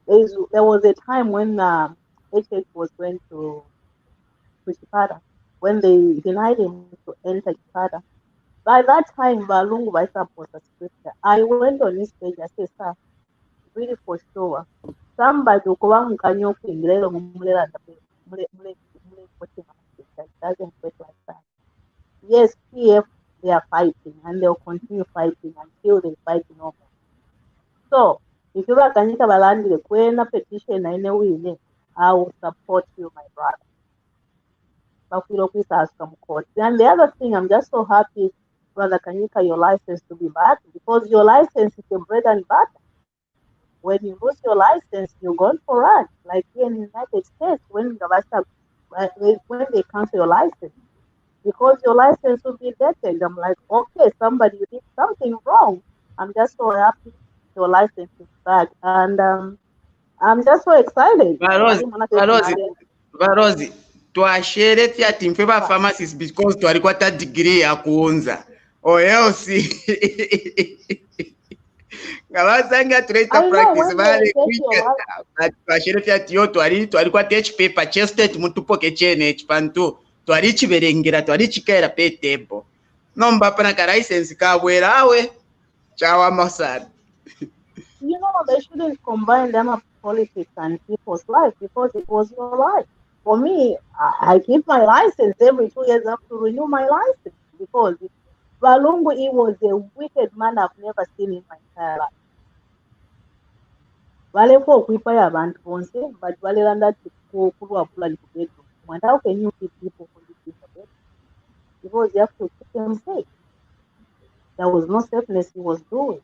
there was a time when HH was going to Chipata, when they denied him to enter Chipata. By that time, Lungu Vaisa was a scripture. I went on his page. I said, sir, really for sure, somebody ukuba mukanya okwingira mumulera doesn't work like that. Yes, PF, they are fighting and they'll continue fighting until they fight no more. So if you are Kanyika Balandi, the petition I know I will support you, my brother. From court. And the other thing, I'm just so happy, Brother Kanyika, your license to be back, because your license is your bread and butter. When you lose your license, you're gone for run. Like here in the United States, when they cancel your license, because your license will be vetted. I'm like, okay, somebody did something wrong. I'm just so happy your license is back. And I'm just so excited. Varozi, twashere tyati mfe ba pharmacist because twalikuwa ta degree ya kuunza or else ngavasanga tunaita practice vale twashere tyati yo twalikuwa tech paper chestet mutupoke chene chipantu twalichiverengera twalichikaira pe table nomba pana ka license kabwera awe chawa masana. You know, they shouldn't combine them up politics and people's life because it was your life. For me, I keep my license every 2 years. I have to renew my license because Lungu, he was a wicked man I've never seen in my entire life. Vale for kuipaya abantu bonse, but vale landa kulwa pula ni bedroom. And how can you keep people for this bedroom? Because you have to keep them safe. There was no safeness he was doing.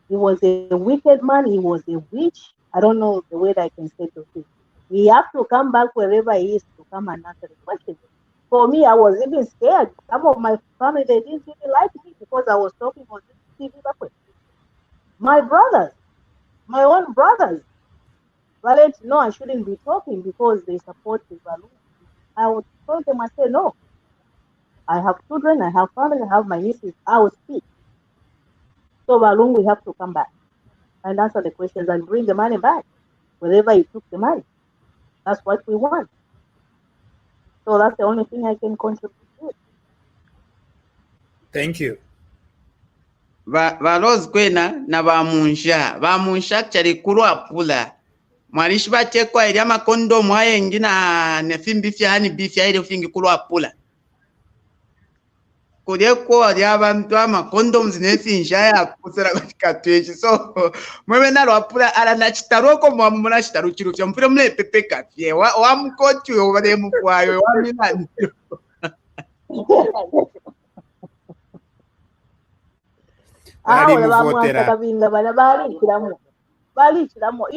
He was a wicked man. He was a witch. I don't know the way that I can say to him. He have to come back wherever he is to come and answer the question. For me, I was even scared. Some of my family, they didn't even like me because I was talking on this TV. My brothers, my own brothers, well, no, I shouldn't be talking because they support the Balloon. I would tell them, I say, no. I have children, I have family, I have my nieces. I will speak. So Balloon, we have to come back and answer the questions and bring the money back wherever he took the money. That's what we want. So that's the only thing I can contribute to. Thank you. Varozi kwena na vamunsha actually kulwa pula mwalishi vatekwa ili amakondomu ayengi na nefimbifya hani bifya ili ufingi kulwa pula kuleko ali abantu amakondomu zinefinsha ya kusera katika twechi so mwewe nalo apula ala na chitaroko mwamuna chitaru chiru cha mpira mle pepe kafye wa mkochu yo wale mkwayo wa minani You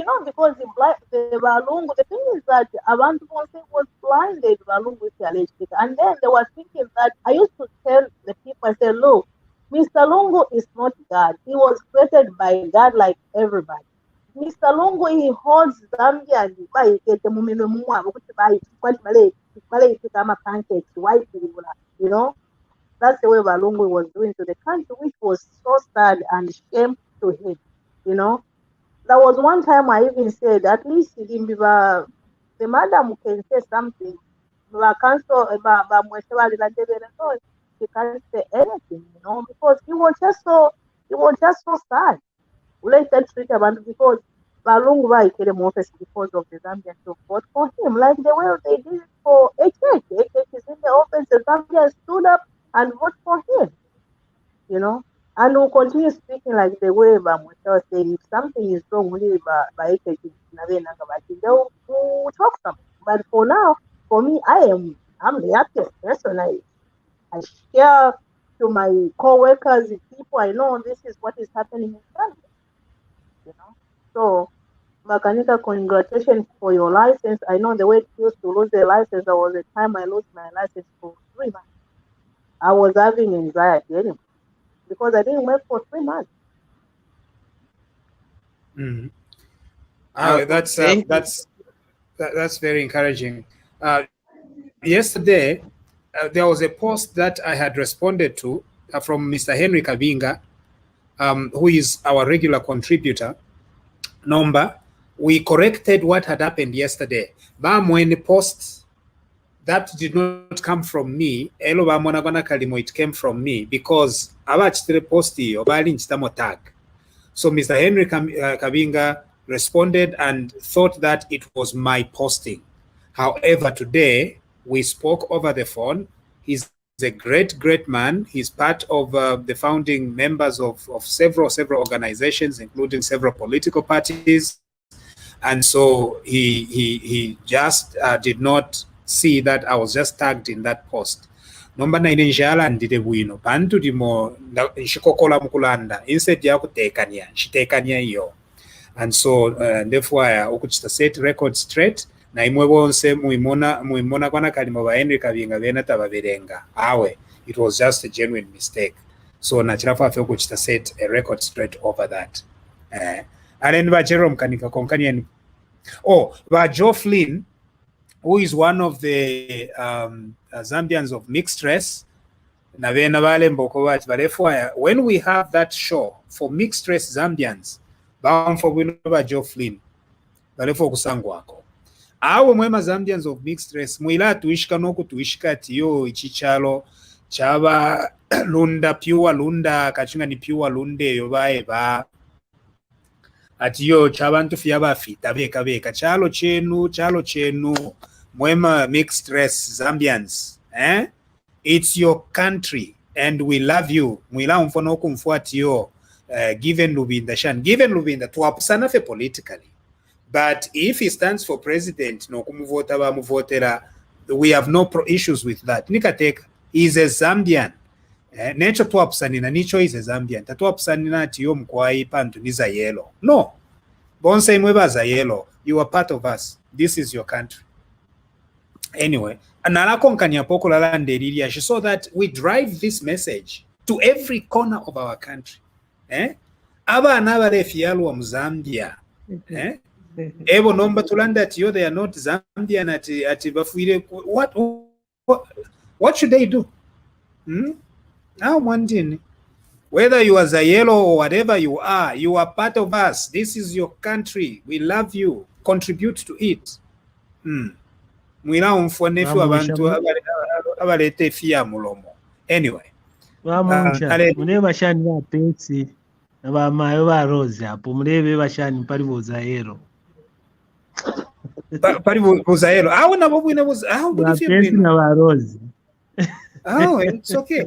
know, because the Balungu, the thing is that Abantu was blinded Balungu with the alleged, and then they were thinking that I used to tell the people, I said, look, Mr. Lungu is not God. He was created by God like everybody. Mr. Lungu, he holds Zambia and pancakes, white people, you know. That's the way Balungu was doing to the country, which was so sad and shame to him, you know. There was one time I even said, at least the madam can say something. She can't say anything, you know, because he was just so sad. Later treat about because Balungu vai came office because of the Zambians to vote for him, like the way they did it for HH. HH is in the office, the Zambians stood up and vote for him, you know. And we'll continue speaking like the way Bamweta saying if something is wrong with it by they'll talk something. But for now, for me, I'm the happiest person. I share to my co-workers, people I know, this is what is happening in Zambia, you know. So Makanika, congratulations for your license. I know the way it feels to lose the license. There was a time I lost my license for 3 months. I was having anxiety anyway, because I didn't work for 3 months. Mm. That's very encouraging. Yesterday, there was a post that I had responded to from Mr. Henry Kabinga, who is our regular contributor. Number, we corrected what had happened yesterday. When the post that did not come from me, it came from me because the post tag. So Mr. Henry Kabinga responded and thought that it was my posting. However, today we spoke over the phone. He's a great man. He's part of the founding members of several organizations, including several political parties. And so he just did not see that I was just tagged in that post. Number 9 njala ndide bwino bantu dimo nshikokola mukulanda instead ya kutekania nshitekania iyo. And so therefore ukuchita set record straight na imwe bonse muimona kwana kalimo ba Henry Kabinga bena tababerenga awe. It was just a genuine mistake. So nachirafa fe ukuchita set a record straight over that. And ba Jerome kanika konkania. Oh, ba Joe Flynn, who is one of the Zambians of mixed race. When we have that show for mixed race Zambians, Joe Flynn, awe mwema Zambians of mixed race, mwila tuishika noku tuishika tiyo ichichalo, chaba lunda, pure lunda, kachunga ni pure lunde yobae ba, atiyo chabantu fiyaba fita beka, chalo chenu, mwema mixed race Zambians, it's your country and we love you. Mwila umfono kumfuatio given Lubinda tuwapusana fe politically. But if he stands for president, no kumuvota ba muvotera, we have no issues with that. Nikateka, he's a Zambian. Necho tuwapusanina, nicho is a Zambian. Tatuwapusanina tiyo mkwai pantu niza yellow. No. Bonse imweba za yellow. You are part of us. This is your country. Anyway, so that we drive this message to every corner of our country. Aba anabale fiyalu wa Zambia. Ebo nomba tulanda atiyo, they are not Zambian ati bafuire. What should they do? Now one whether you are Zayelo or whatever you are part of us. This is your country. We love you. Contribute to it. Mwila umfonefu abantu abalete fia mulomo. Anyway. Mune bashani ba pensi na ba mayo ba rose hapo murebe bashani pari buzayero. Pari buzayero. Aho nabo bwine aho buri pensi na ba rose. Oh, it's okay.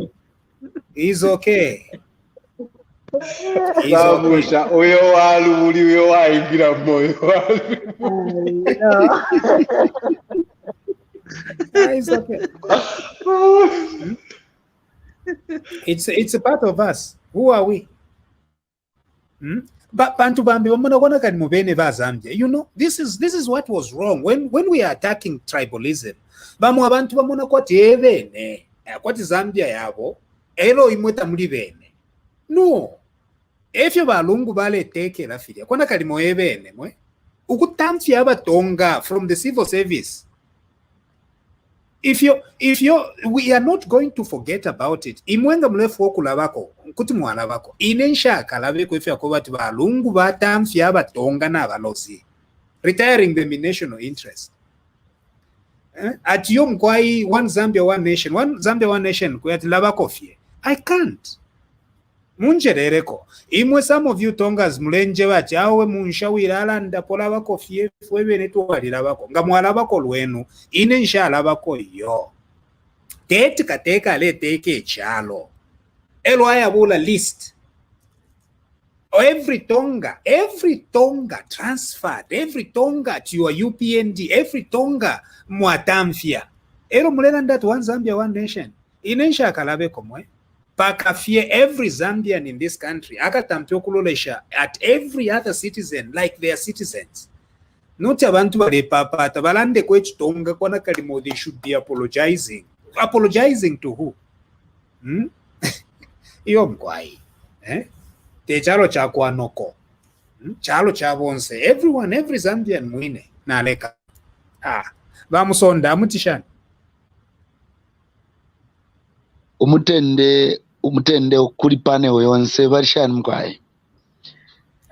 It's okay. Babusha oyo walu uli oyo waingira moyo walu. It's okay. It's a part of us. Who are we? But bantu bambi wamona kani mubene ba Zambia. You know, this is what was wrong when we are attacking tribalism. Bamu abantu bamona kwati ebene. Kwati Zambia yabo elo imweta muri bene. No. If you ba Lungu bale teke la filia. Kwana kali mo ebene mwe. Ukutamfi aba tonga from the civil service. If we are not going to forget about it. Imwenga mlefu okula bako, kuti mwana bako. Inensha kalabeko if yakobati ba Lungu batamfi aba tonga na balozi. Retiring them in national interest. At yom kwai one Zambia one nation kuyati labako fie. I can't. Munjerereko. Imwe some of you tongas mulenje bati awe munshawira alanda pola bako fie fwebe netu walira bako. Nga mwala bako lwenu. Inensha alabako yo. Teka le teke chalo. Elwaya bula list. Every tonga transferred, every tonga to your UPND, every tonga mwatamfia. Ero mulena that one Zambia, one nation. Inensha kalabe komwe. Pakafie every Zambian in this country. Akatampio kulolesha at every other citizen like their citizens. Not abantu bale papa tabalande kwechi tonga kwana kalimo, they should be apologizing. Apologizing to who? Iyo mkwai. Te chalo cha kwa noko. Chalo cha bonse. Every Zambian mwine. Na leka. Vamusonda mutishani. umutende okuli pane oyonse barishani mkwaye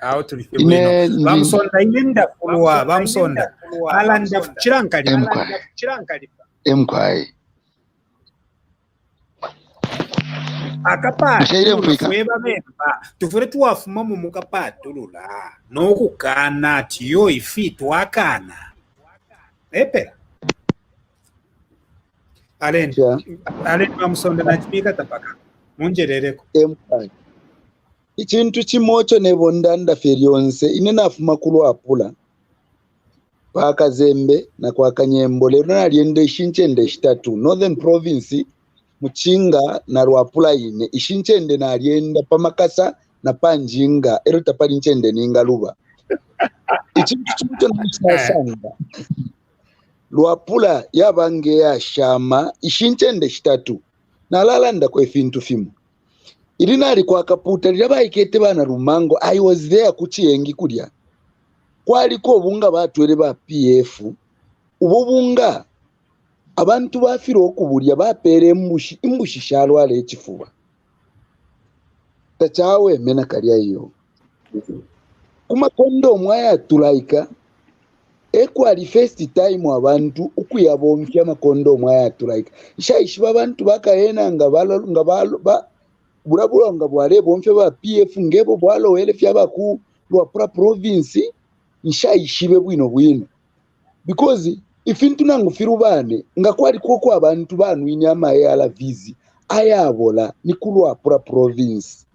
aho tulife bwino bamusonda inenda kulwa bamusonda alanda chirankalipa emkwaye akapatulula fweba memba tufure tuwafuma mu mukapatulula nokukana tiyo ifi twakana epera alen bamusonda nachimika tapaka munjerereko emkwaye ikintu kimocho nebondanda ferionse inenafuma kulwapula pakazembe na kwa kanyembo lero naliende ishinchende ishitatu Northern Province muchinga na Rwapula ine ishinchende nalienda pamakasa na panjinga ero tapali nchende ninga luba ikintu kimocho nisasanga Rwapula yabange ya shama ishinchende ishitatu nalalanda kwa fintu fimu irinari kwa kaputa lirabaikete bana rumango I was there kuchiyengi kulya kwaliko bunga batwere ba PF ubunga abantu bafira okubulya bapere imbushi shalwale ekifuba tachawe mena kalya iyo kuma kondo mwaya tulaika equally first time abantu ukuyabomfya makondo mwaya tulaika ishayishiba abantu bakaena ngabalo burabura nga bwale bomfya ba PF ngebo bwalo wele fya baku Rwapula province ishayishibe bwino because ifintu nangufiru bane ngakwali koko abantu banu inyama ya vizi ayabola ni Rwapula province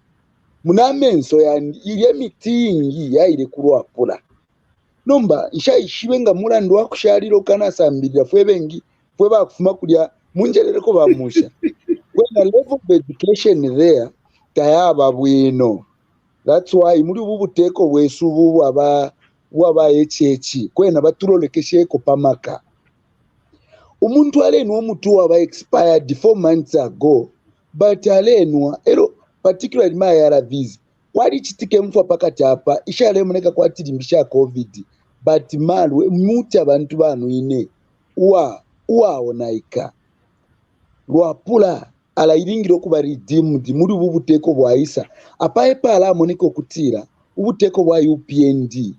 munamenso ya mitingi yaire Rwapula nomba ishayishibe nga mulando wakushaliro kana sambirira fwebengi fwe bakufuma kulya munjerereko bamusha when a level of education there tayaba bwino that's why muri bubuteko bwesubu waba echechi kwena batulolekesheko pamaka umuntu alenwa mutu waba expired 4 months ago but alenwa ero particularly my RVs wali chitike mfu pakati hapa ishale muneka kwatirimbisha covid but malwe muti abantu banu ine onaika Rwapula ala iringiro kuba redeemed muri bubuteko bwaisa apaye pala moniko kutira ubuteko bwa UPND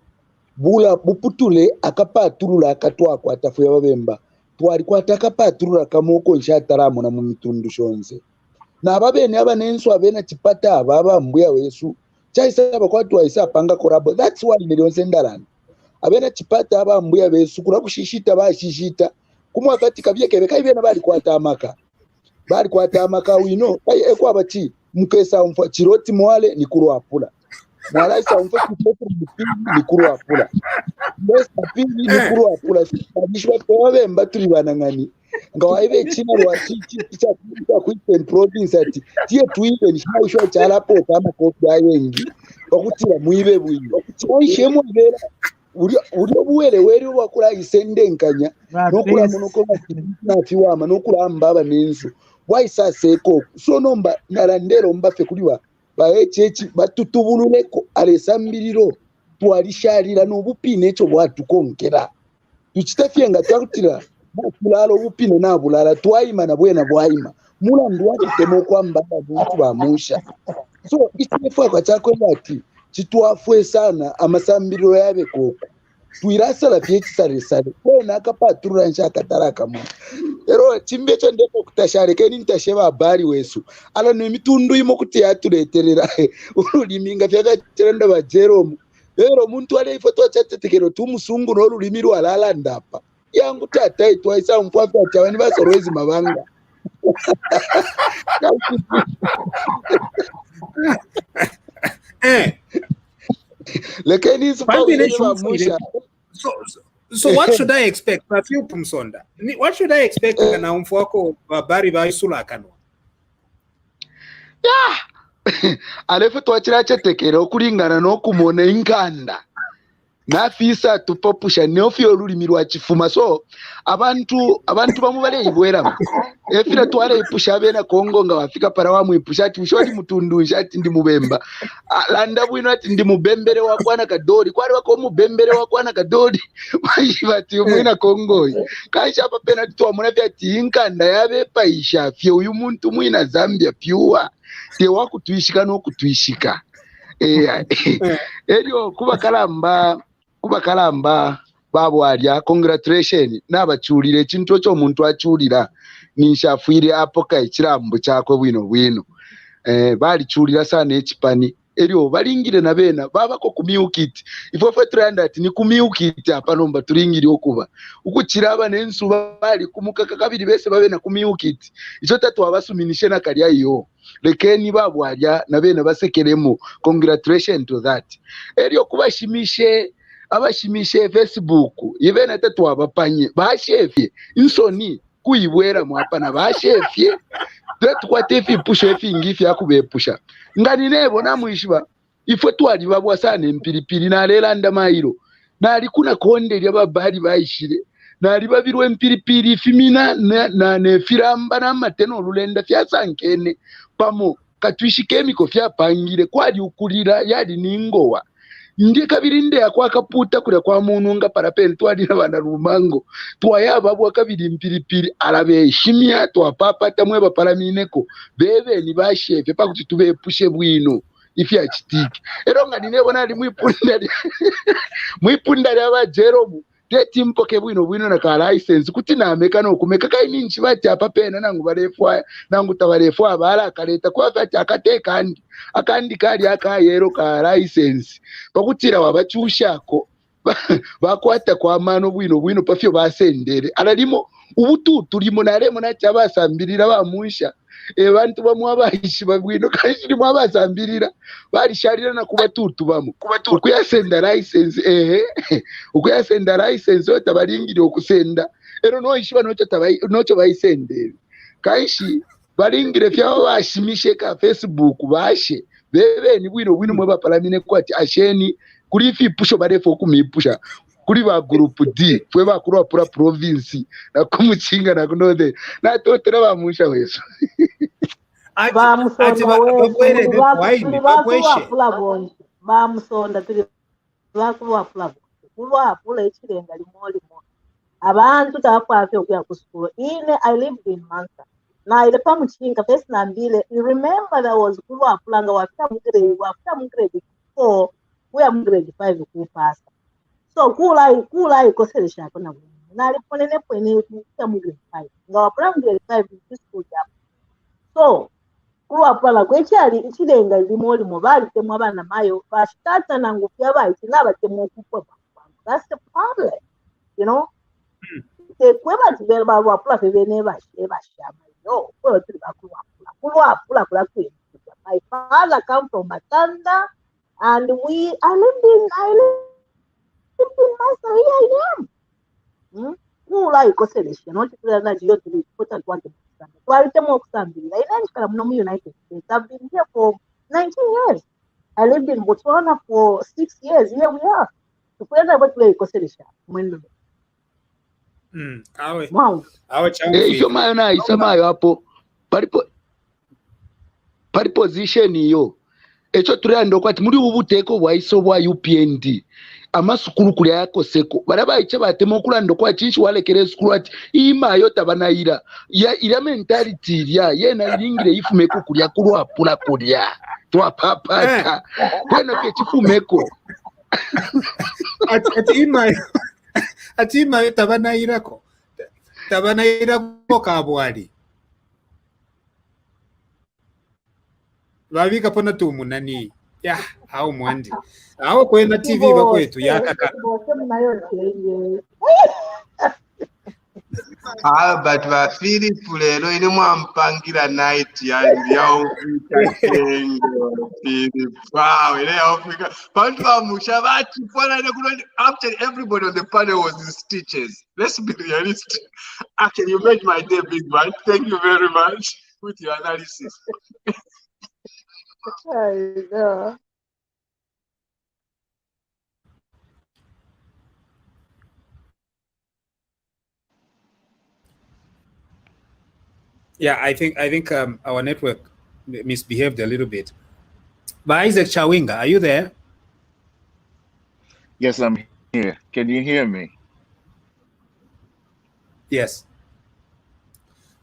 bula buputule akapaturula akatwa kwatafu yababemba twali kwataka paturula kamoko nshataramo na mu mitundu shonze na babene abanenso abena chipata ababa mbuya wesu chaisa bakwatwa isa panga korabo that's why nilionse ndalana abena chipata aba mbuya besu kula kushishita bashishita kumwa kati kabyeke kaibena bali kwatamaka wino ekwa bachi mukesa umfa chiroti mwale ni Rwapula mwalaisa umfa chiroti ni Rwapula besta pili ni Rwapula bishwa tobe mbaturi banangani ngawaibe china rwachichi cha kuiten province ati tie tuibe nishwa chalapo kama kopi ayengi bakutira muibe bwino oishe mwebera uri obuwere weri wakula isendenkanya nokula monoko nafiwama nokula mbaba nensu waisa seko so nomba narandero mbafe kuliwa baechechi batutubululeko alesambiriro twalishalira nobupine echo bwatu konkera tuchitafye nga twakutira kulalo ubupine nabulala twayima na bwena bwayima mulandu wakitemo kwamba abantu bamusha so ichinefu akachako bati chitwafwe sana amasambiriro yabe koko tuirasala pyechisaresare kwena akapaturura nshakataraka mu ero chimbecho ndeko kutashare keni ntasheba habari wesu ala nemitundu imo kuti yatureterera uruliminga fyakatiranda bajeromu ero muntu ale ifoto chatetekero tumusungu norulimi rwalala ndapa yangu tatai twaisa mfafa chavani basorwezi mabanga lekeni So what should I expect? What should I expect na umfu wako babari baisula kanwa? Alefe twachira chetekero kulingana no kumona inkanda nafisa tupopusha neofio olulimi lwa kifuma so abantu bamu baleibweramu efira twaleipusha abena Kongo nga wafika para wamwipusha ati ushoti mutundusha ati ndi mubemba landa bwino ati ndi mubembere wakwana kadori kwali wako mubembere wakwana kadori bati mwina Kongo kaisha apa pena twamuna ati inkanda yabe paisha fye uyu muntu mwina Zambia pyuwa te wakutuishika no kutuishika elio kuba kalamba babwalya congratulation nabachulire ekintu ekyo omuntu achulira ninshafwire apoka ekirambo kyakwe bwino balichulira sana ekipani elio balingire nabena babako kumyukiti ifo turanda ati ni kumyukiti apanomba tulingire okuba ukukiraba nensuba bali kumukaka kabiri bese babena kumyukiti icho tatu abasuminishe na kalya iyo lekeni babwalya nabena basekeremo congratulation to that elio kubashimishe abashimishe Facebook yebena tatu abapanye bashefye insoni kuyibwera mwapana bashefye twate ipusha efingifi yakubepusha ngani nebo namwishiba ifwe twali babwa sana empiripiri nalela ndamairo nali kuna konde lya babali bayishire nali babirwe empiripiri fimina na nefiramba na mateno lulenda fyasankene pamo katwishike emiko fyapangire kwali ukulira yali ningowa ndi kabiri nde yakwakaputa kule kwa muntu nga parapeni twalira bana rumango twayaba bwa kabiri mpiripiri arabe shimia twapapa tamwe baparamineko bebe ni bashefe pakuti tubepushe bwino ifi achitiki eronga ninebona ali mwipunda lya Jeromu teti mpoke bwino na ka license kuti nameka no kumeka kaini nchibati apa pena nangu barefwa nangu tabarefwa abala kaleta kwa fati akateka akandi kali akayero ka license bakutira wabachushako bakwata kwa mano bwino pafyo basendere alalimo ubututu limo naremo nachabasambirira bamusha bantu bamwe abahishi babwino kandi mwe abasambirira barisharira na kubatutu bamwe ukuyasenda license ukuyasenda license otabaringire okusenda ero no ishiba nocho bayisendere kaishi baringire fyao bashimishe ka Facebook bashe bebe ni bwino mwe bapalamine kwati asheni kuri fipusho barefo kumipusha kuri ba group D fwe bakuru pura province na kumuchinga na kunode na totera bamusha weso bamusonda tuli bakulwapula kulwapula ekirenga limolimo abantu takwafye okuya ku school ine I lived in Mansa na ile pamuchinga first nambile you remember there was kulwapula nga wafika mu grade 4 we am grade 5 kupasa so kula ikoselesha kona nali ponene kuya mu grade 5 nga wapula mu grade 5 ku school ya so kulwapala kwekyali ikirenga limoli mobali temwa bana mayo bashitata nangu byabaye kinaba temwa kuko that's the problem you know kweba tibela balwapula febene bashama yo kwe tuli kulwapula kwe my father come from Matanda and I lived in Masa here I am kula ikoselesha no tibela na jiyo tuli pota kwante United States. I've been here for 19 years. I lived in Botswana for 6 years. Here we are. Hiyo mayo na isemayo hapo pari position iyo echo turando kwati muri ubuteko bwaiso bwa UPND amasukuru kuri yakoseko baraba ice batemo kurando kwa cinshi walekere sukuru ati imayo tabanayira ya ira mentality ya yena iringire ifumeko kuri kurwapula kuri twapapata kwena ke chifumeko ati imayo tabanayira ko kabwali babika pona tumunani ya au mwandi au kwenda TV bakwetu yakaka but ba Philip lero ine mwampangira night ya Afrika kengo Philip wow ile Afrika bantu bamusha bati fona ne kuno after everybody on the panel was in stitches. Let's be realistic. Actually you made my day, big man. Thank you very much with your analysis. I know. Yeah, I think our network misbehaved a little bit. But Isaac Chawinga, are you there? Yes, I'm here. Can you hear me? Yes.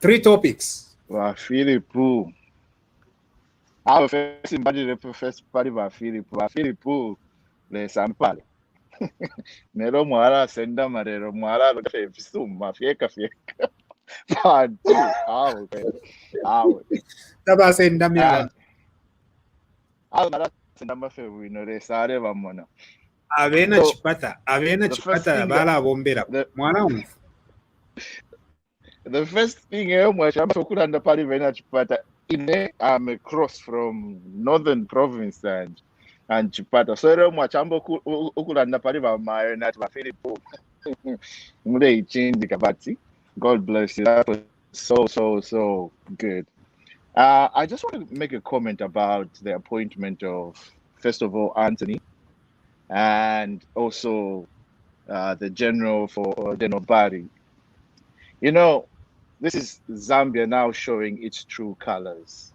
3 topics. Wa Philipu. Our first embodied the first party wa Philipu. Le sampale. Nero mwara senda marero mwara lo fe fisuma fieka. Part 2. Awe. Taba senda miala. Mara senda mafe wino le sare wa mona. Avena chipata bala bombera. Mwana The first thing mwashamba sokulanda pali vena chipata ine I'm across from northern province and chipata so ero mwachamba ukulanda pali va mayo nati va Philipo mule ichindi kabati. God bless you. That was so good. I just want to make a comment about the appointment of, first of all, Anthony, and also the general for General Bari. You know, this is Zambia now showing its true colors,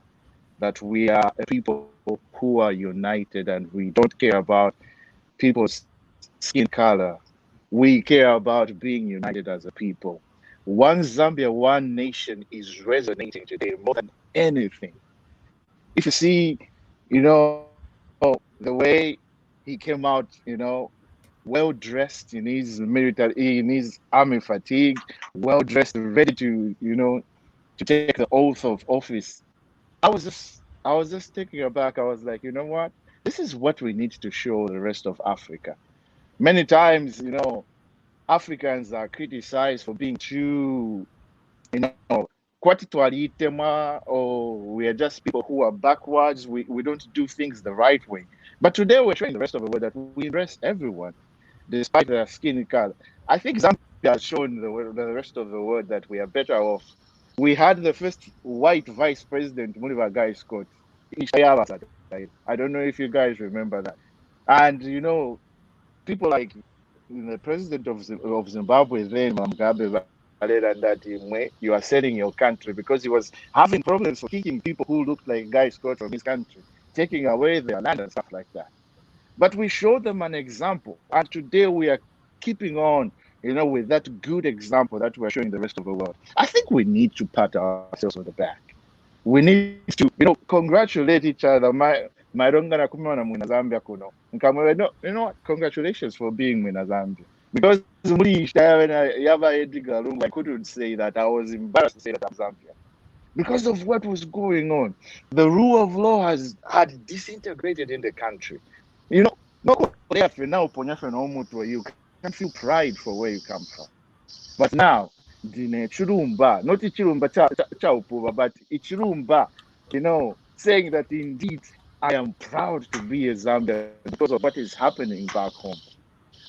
that we are a people who are united and we don't care about people's skin color. We care about being united as a people. One Zambia, one nation is resonating today more than anything. If you see, you know, the way he came out, you know, well dressed in his military, in his army fatigue, well dressed, ready to, you know, to take the oath of office. I was just taken aback. I was like, you know what? This is what we need to show the rest of Africa. Many times, you know, Africans are criticized for being too, you know, or we are just people who are backwards. We don't do things the right way. But today we're showing the rest of the world that we embrace everyone, despite their skin color. I think Zambia has shown the rest of the world that we are better off. We had the first white vice president, Muliva Guy Scott. I don't know if you guys remember that. And, you know, people like the president of Zimbabwe then, Mugabe, that you are selling your country, because he was having problems for kicking people who looked like Guy Scott from his country, taking away their land and stuff like that. But we showed them an example, and today we are keeping on, you know, with that good example that we're showing the rest of the world. I think we need to pat ourselves on the back. We need to, you know, congratulate each other. My Rongana Kumana Mwina Zambia Kuno. You know what? Congratulations for being Mwina Zambia. Because I couldn't say that. I was embarrassed to say that I'm Zambia. Because of what was going on. The rule of law had disintegrated in the country. You know, you can feel pride for where you come from. But now, Chirumba, not Chirumba Chaupuva, but Chirumba, you know, saying that indeed I am proud to be a Zambian because of what is happening back home.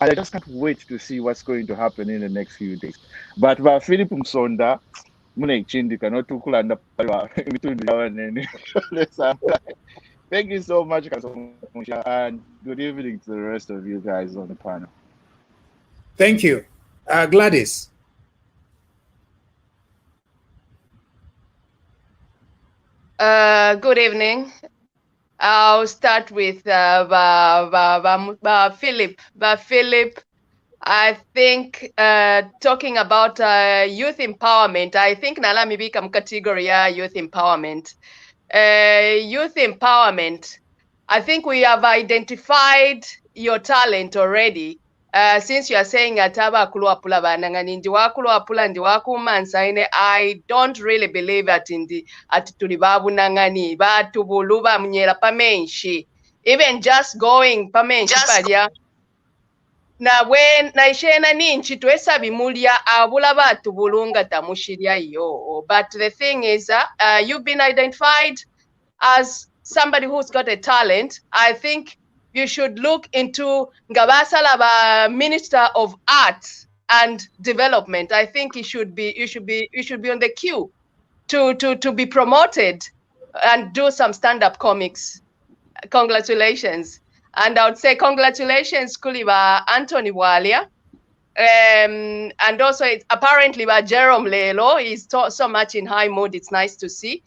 And I just can't wait to see what's going to happen in the next few days. But Philip Msonda, thank you so much, and good evening to the rest of you guys on the panel. Thank you. Gladys. Good evening. I'll start with Philip. Philip, I think talking about youth empowerment, I think Nalami become category youth empowerment. Youth empowerment, I think we have identified your talent already. Since you are saying ataba kuluapula banangani ndiwakulapula ndiwakumansaine, I don't really believe that at tulibabu nangani batubulu bamnyera pamenshi. Even just going pamenshi palya na when naishena ninchi twesa bimulya abula batubulunga tamushirya yo. But the thing is, you've been identified as somebody who's got a talent. I think you should look into Ngabasala Minister of Arts and Development. I think you should be on the queue to be promoted and do some stand-up comics. Congratulations. And I would say congratulations, Kuliba Anthony Walia. And also, it's apparently by Jerome Lelo is so much in high mood. It's nice to see.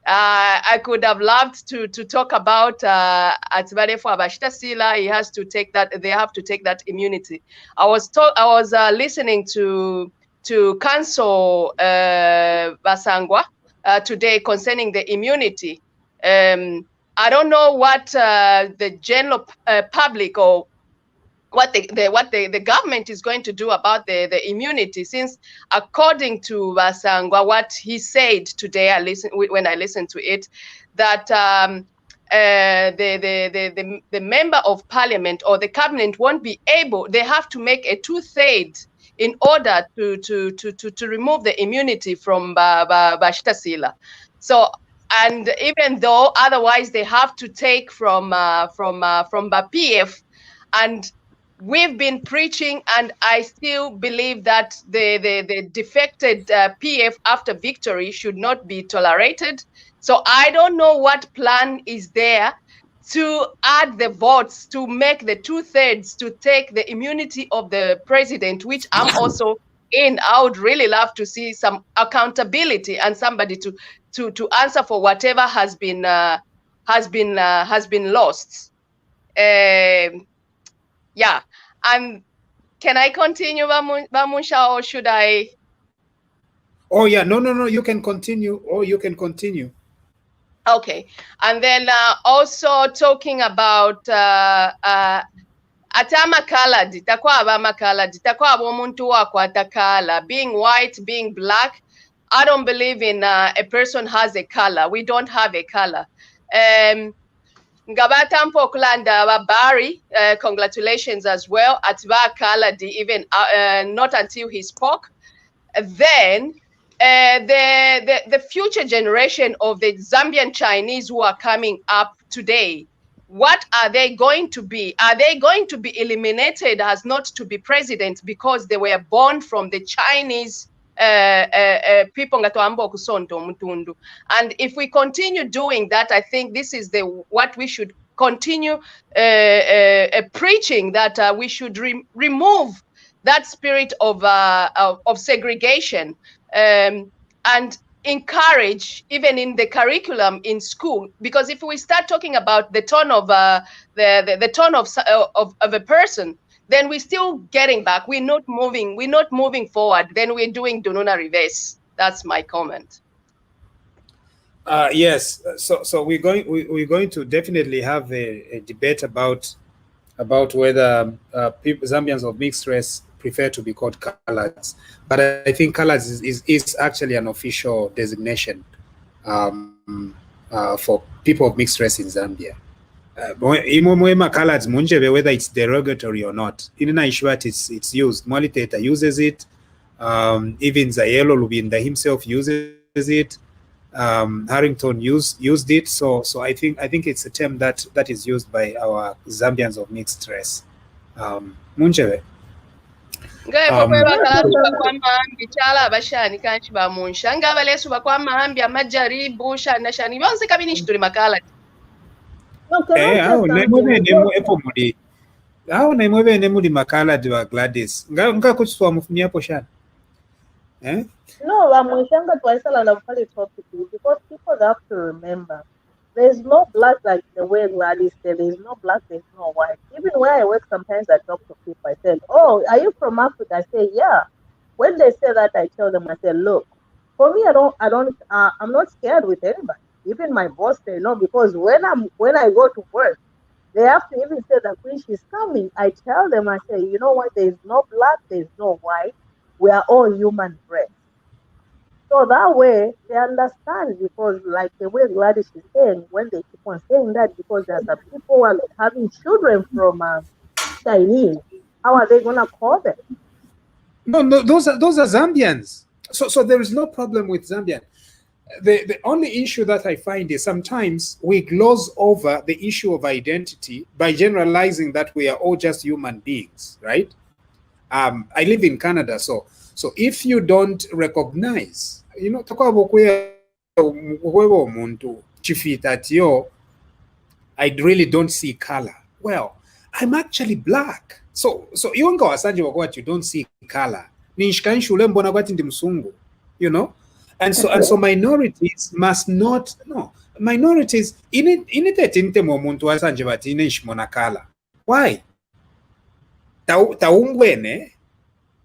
I could have loved to talk about Atibale for Abashita Sila. He has to take that. They have to take that immunity. I was listening to Council Basangwa today concerning the immunity. I don't know what the general public or what the government is going to do about the immunity, since according to Basangwa, what he said today, when I listened to it, that the member of parliament or the cabinet won't be able. They have to make a 2/3 in order to remove the immunity from Bashita Sila. So, and even though otherwise they have to take from PF, and we've been preaching, and I still believe that the defected PF after victory should not be tolerated. So I don't know what plan is there to add the votes to make the 2/3 to take the immunity of the president, which I'm also in. I would really love to see some accountability and somebody to answer for whatever has been lost. Yeah, and can I continue, Bamusha, or should I? Oh yeah, no, you can continue. Oh, you can continue. Okay, and then also talking about ate amakaladi, takwa abamakaladi, takwa abomuntu wakwatakala, being white, being black. I don't believe in a person has a color. We don't have a color. Ngabata Mpokulanda Babari, congratulations as well. Atiba Kaladi, even not until he spoke. Then the future generation of the Zambian Chinese who are coming up today, what are they going to be? Are they going to be eliminated as not to be president because they were born from the Chinese people? And if we continue doing that, I think this is what we should continue preaching, that we should remove that spirit of segregation, and encourage even in the curriculum in school. Because if we start talking about the tone of the tone of a person, then we're still getting back. We're not moving forward. Then we're doing Dununa reverse. That's my comment. Yes. So we're going to definitely have a debate about whether Zambians of mixed race prefer to be called coloreds. But I think coloreds is actually an official designation for people of mixed race in Zambia. Whether it's derogatory or not, in Naishwat it's used. Mwaliteta uses it. Even Zayelo Lubinda himself uses it. Harrington used it. So I think it's a term that is used by our Zambians of mixed race. Munjebe. Gladys. No, I'm topic because people have to remember there's no black like the way Gladys said. There's no black, there's no white. Even where I work, sometimes I talk to people. I say, "Oh, are you from Africa?" I say, "Yeah." When they say that, I tell them, I say, "Look, for me, I'm not scared with anybody. Even my boss, they know, because when I go to work, they have to even say that when she's coming, I tell them, I say, you know what? There's no black, there's no white. We are all human race. So that way they understand, because like the way Gladys is saying, when they keep on saying that, because there's some people who are having children from Chinese, how are they gonna call them? No, those are Zambians. So there is no problem with Zambian. The only issue that I find is sometimes we gloss over the issue of identity by generalizing that we are all just human beings, right? I live in Canada, so if you don't recognize, I really don't see color. Well, I'm actually black. So you what you don't see color. You know? And so minorities must not minorities in it momuntu wasanje bathi ineshmonakala. Why? Taungwene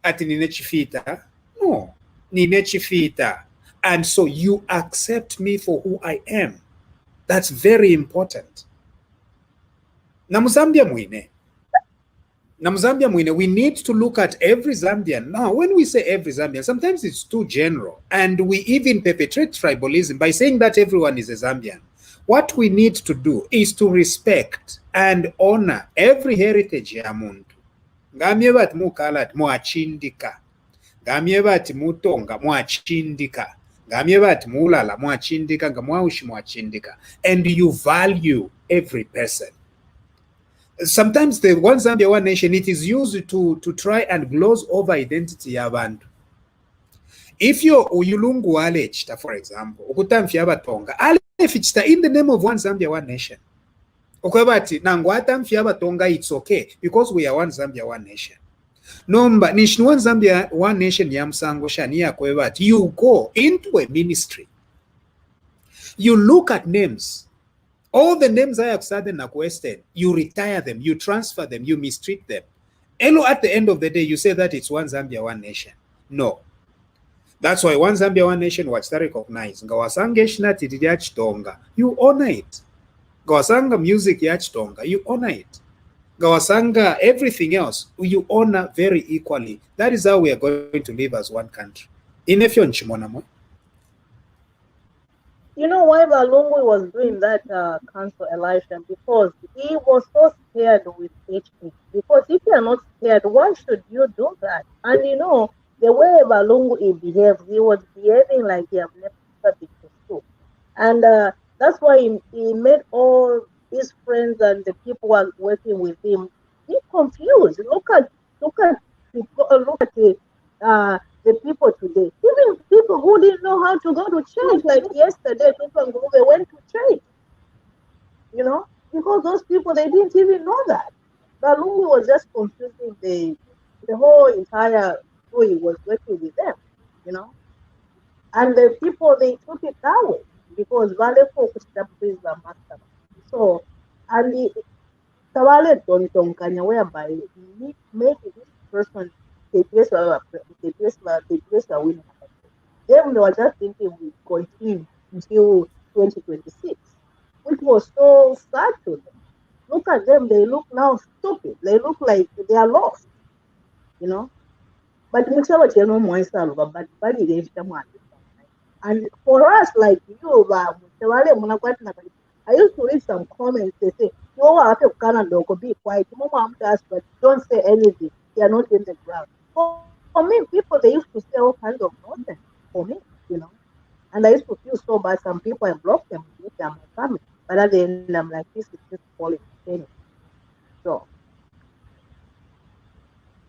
ati nine chifita? No, nine chifita. And so you accept me for who I am. That's very important. Namuzambia mwine, we need to look at every Zambian. Now, when we say every Zambian, sometimes it's too general. And we even perpetrate tribalism by saying that everyone is a Zambian. What we need to do is to respect and honor every heritage ya muntu. Ngamye bati mukalat mwachindika. Ngamye bati mutonga mwachindika. Ngamye bati mulala mwachindika, ngamwaushi mwachindika. And you value every person. Sometimes the One Zambia, One Nation, it is used to try and gloss over identity ya bantu. If you're Lungu alechita, for example, ukutamfi abatonga, alefichita in the name of One Zambia, One Nation. Okwebati, nangwatamfi abatonga, it's okay, because we are One Zambia, One Nation. Nomba, nish One Zambia, One Nation yamsango shania kwebati, you go into a ministry. You look at names. All the names I have said in Western, you retire them, you transfer them, you mistreat them. And at the end of the day, you say that it's One Zambia, One Nation. No. That's why One Zambia, One Nation was recognized. Gawasanga Shnati Yachitonga, you honor it. Gawasanga music Yachitonga, you honor it. Gawasanga everything else, you honor very equally. That is how we are going to live as one country. In Efyon Chimonamo. You know why Lungu was doing that council election? Because he was so scared with HP. Because if you are not scared, why should you do that? And you know, the way Lungu behaved, he was behaving like he had never been to school. And that's why he made all his friends and the people who are working with him be confused. Look at the people today. Even people who didn't know how to go to church, like yesterday, people went to church. You know, because those people, they didn't even know that. But Lungu was just confusing the whole entire crew. He was working with them, you know. And the people, they took it that way because Vale focused on the master. So, and the Tawale Tonkanya, whereby he made this person the place winning. Then they were just thinking we continue until 2026, which was so sad to them. Look at them, they look now stupid. They look like they are lost, you know. But and for us, like you, I used to read some comments. They say, "You are to Canada, be quiet. But don't say anything. They are not in the ground." For me, people, they used to say all kinds of nonsense for me, you know. And I used to feel so bad. Some people, I blocked them, with my family. But at the end, I'm like, this is just falling. So.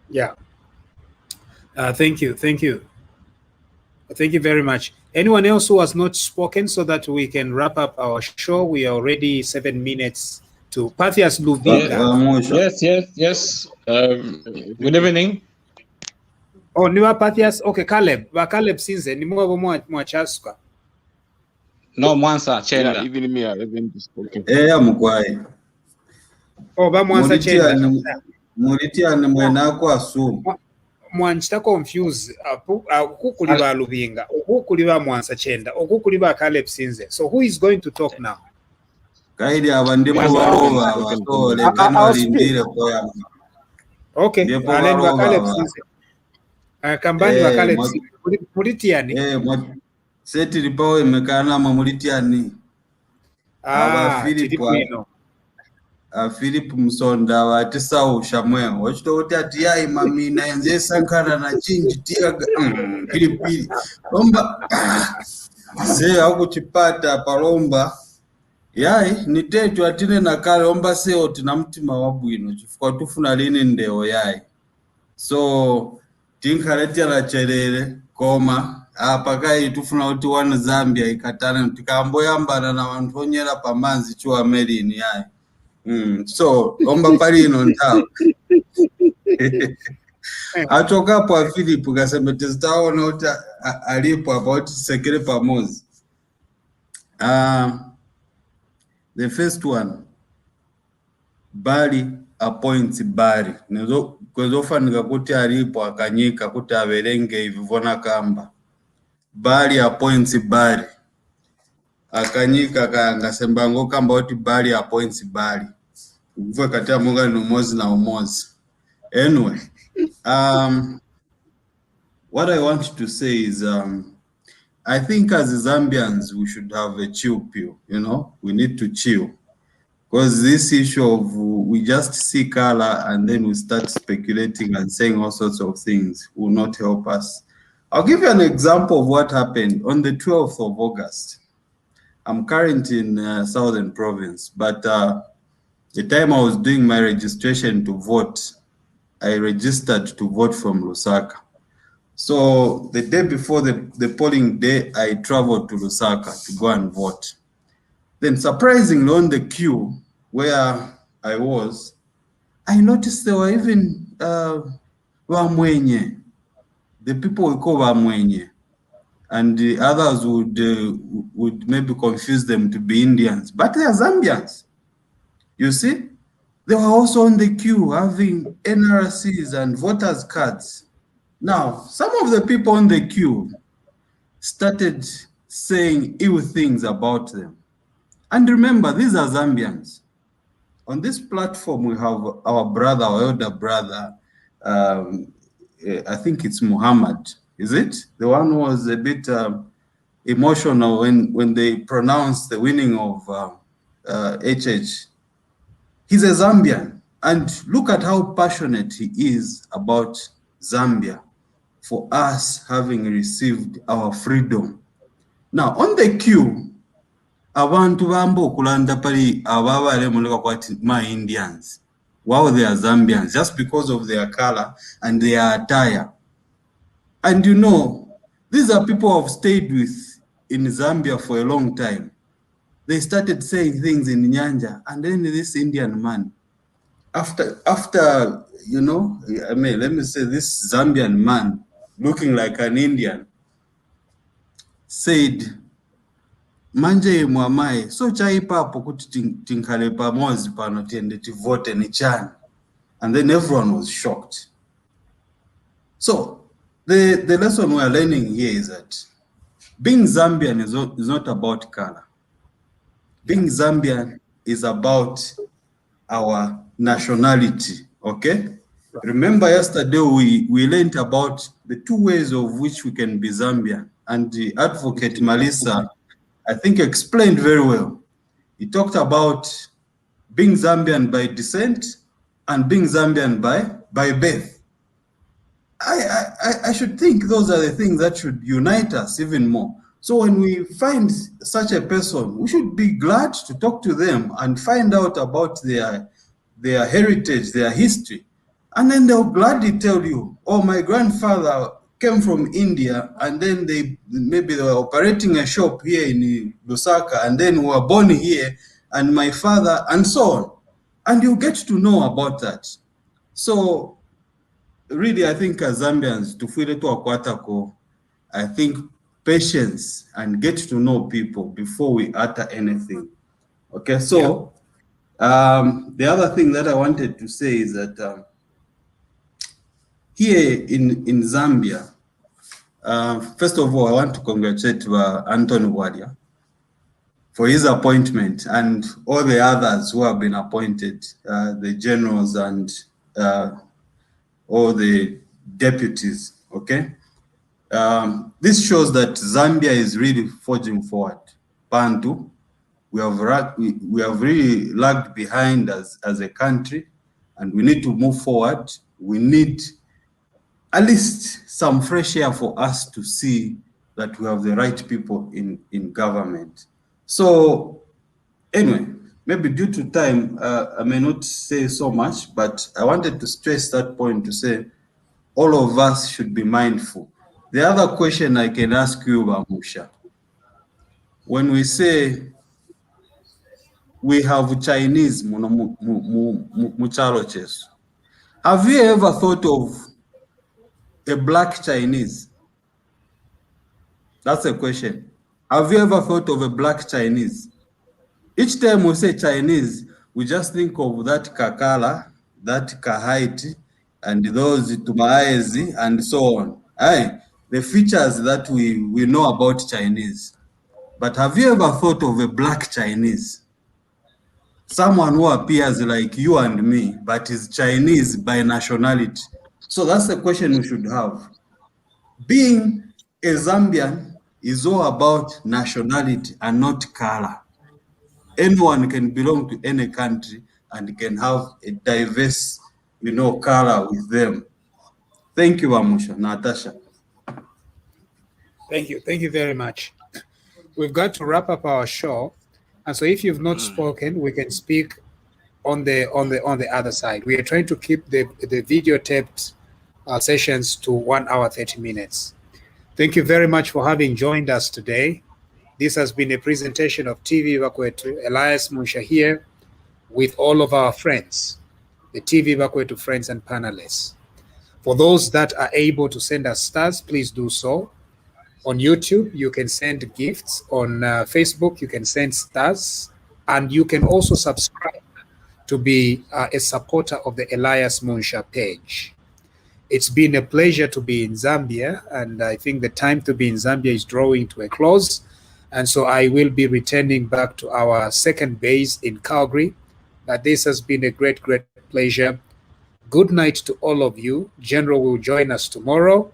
Yeah. Thank you very much. Anyone else who has not spoken so that we can wrap up our show? We are already 7 minutes to Pathias Luvinga. Yes. Good evening. Oh, niwa Pathias. Okay, Caleb sinze ni mwachasuka. No, Mwansa Chenda. Yeah, even me, I've been spoken. Mkwai. Oh, ba Mwansa Chenda. Muritiane mwenako asu. Mwanchita confuse okukuliba Luvinga, okukuliba Mwansa Chenda, okukuliba Caleb Sinze. So who is going to talk now? Kaidi abandipo baroba batole kanolindire koya. Okay, Allen wa Caleb Sinze. Kambani wa Caleb Sinze. Mulitiani. Seti lipawe mekana mulitiani. Philip Msonda watisa ushamwe wachitoti ati yai mamina enze sankara na chinji tiaga pilipili lomba se akuchipata palomba yai nitetu atine na kale omba seo tina mtima wabwino chifukwa tufuna lini ndeo yai so tinkaletia la cherere koma apakai tufuna uti One Zambia ikatana tikambo yambana na wantu onyera pamanzi chua melini yai So omba palino ntao atoka pa Philip kasema testaona uta alipo about sekere pamozi. The first one, Bali appoints Bali. Kwezofanika kuti alipo akanyika kuti averenge ivivona kamba. Bali appoints Bali. Akanyika kangasembango kamba kuti Bali appoints Bali. Uwe katia munga ni umozi na umozi. Anyway, what I want to say is, I think as Zambians, we should have a chill pill, you know, we need to chill. Because this issue of we just see color and then we start speculating and saying all sorts of things will not help us. I'll give you an example of what happened on the 12th of August. I'm currently in Southern Province, but the time I was doing my registration to vote, I registered to vote from Lusaka. So the day before the polling day, I traveled to Lusaka to go and vote. Then surprisingly on the queue where I was, I noticed there were even Wamwenye. The people we call Wamwenye. And the others would maybe confuse them to be Indians. But they are Zambians. You see? They were also on the queue having NRCs and voters' cards. Now, some of the people on the queue started saying ill things about them. And remember, these are Zambians. On this platform, we have our brother, our elder brother, I think it's Muhammad, is it? The one who was a bit emotional when they pronounced the winning of HH. He's a Zambian. And look at how passionate he is about Zambia for us having received our freedom. Now, on the queue, abantu bambo kulanda pali ababale muleka kwati my Indians. Wow, they are Zambians just because of their color and their attire. And you know, these are people who have stayed with in Zambia for a long time. They started saying things in Nyanja, and then this Indian man, after you know, I mean, let me say this Zambian man looking like an Indian said, manje mwamae so chaipa hapo kuti tinkale pamozi pano tiende tivote ni chani. And then everyone was shocked. So the lesson we are learning here is that being Zambian is not about color. Being Zambian is about our nationality, okay? Remember yesterday we learned about the two ways of which we can be Zambian, and the advocate Melissa, I think, explained very well. He talked about being Zambian by descent and being Zambian by birth. I should think those are the things that should unite us even more. So when we find such a person, we should be glad to talk to them and find out about their heritage, their history. And then they'll gladly tell you, oh, my grandfather came from India, and then maybe they were operating a shop here in Lusaka, and then were born here, and my father, and so on. And you get to know about that. So really, I think as Zambians, tufile tu akwatako, I think patience and get to know people before we utter anything. Okay, so the other thing that I wanted to say is that here in Zambia, first of all, I want to congratulate Anthony Walia for his appointment and all the others who have been appointed, the generals and all the deputies, okay? This shows that Zambia is really forging forward. Bantu, we have really lagged behind as a country, and we need to move forward. We need at least some fresh air for us to see that we have the right people in government. So anyway, maybe due to time, I may not say so much, but I wanted to stress that point to say all of us should be mindful. The other question I can ask you, Bamusha, when we say we have Chinese muchalo chesu. Have you ever thought of a black Chinese? That's a question. Have you ever thought of a black Chinese? Each time we say Chinese, we just think of that kakala, that kahait, and those tumaezi, and so on. Aye, the features that we know about Chinese. But have you ever thought of a black Chinese? Someone who appears like you and me, but is Chinese by nationality. So that's the question we should have. Being a Zambian is all about nationality and not color. Anyone can belong to any country and can have a diverse, color with them. Thank you, Amusha. Natasha. Thank you. Thank you very much. We've got to wrap up our show. And so if you've not spoken, we can speak on the other side. We are trying to keep the videotaped sessions to 1 hour 30 minutes. Thank you very much for having joined us today. This has been a presentation of TV Bakwetu, Elias Munsha here with all of our friends, the TV Bakwetu friends and panelists. For those that are able to send us stars, please do so. On YouTube, you can send gifts. On Facebook, you can send stars. And you can also subscribe to be a supporter of the Elias Munsha page. It's been a pleasure to be in Zambia, and I think the time to be in Zambia is drawing to a close. And so I will be returning back to our second base in Calgary. But this has been a great, great pleasure. Good night to all of you. General will join us tomorrow.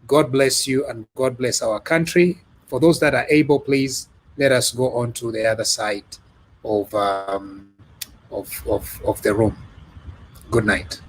God bless you and God bless our country. For those that are able, please let us go on to the other side of the room. Good night.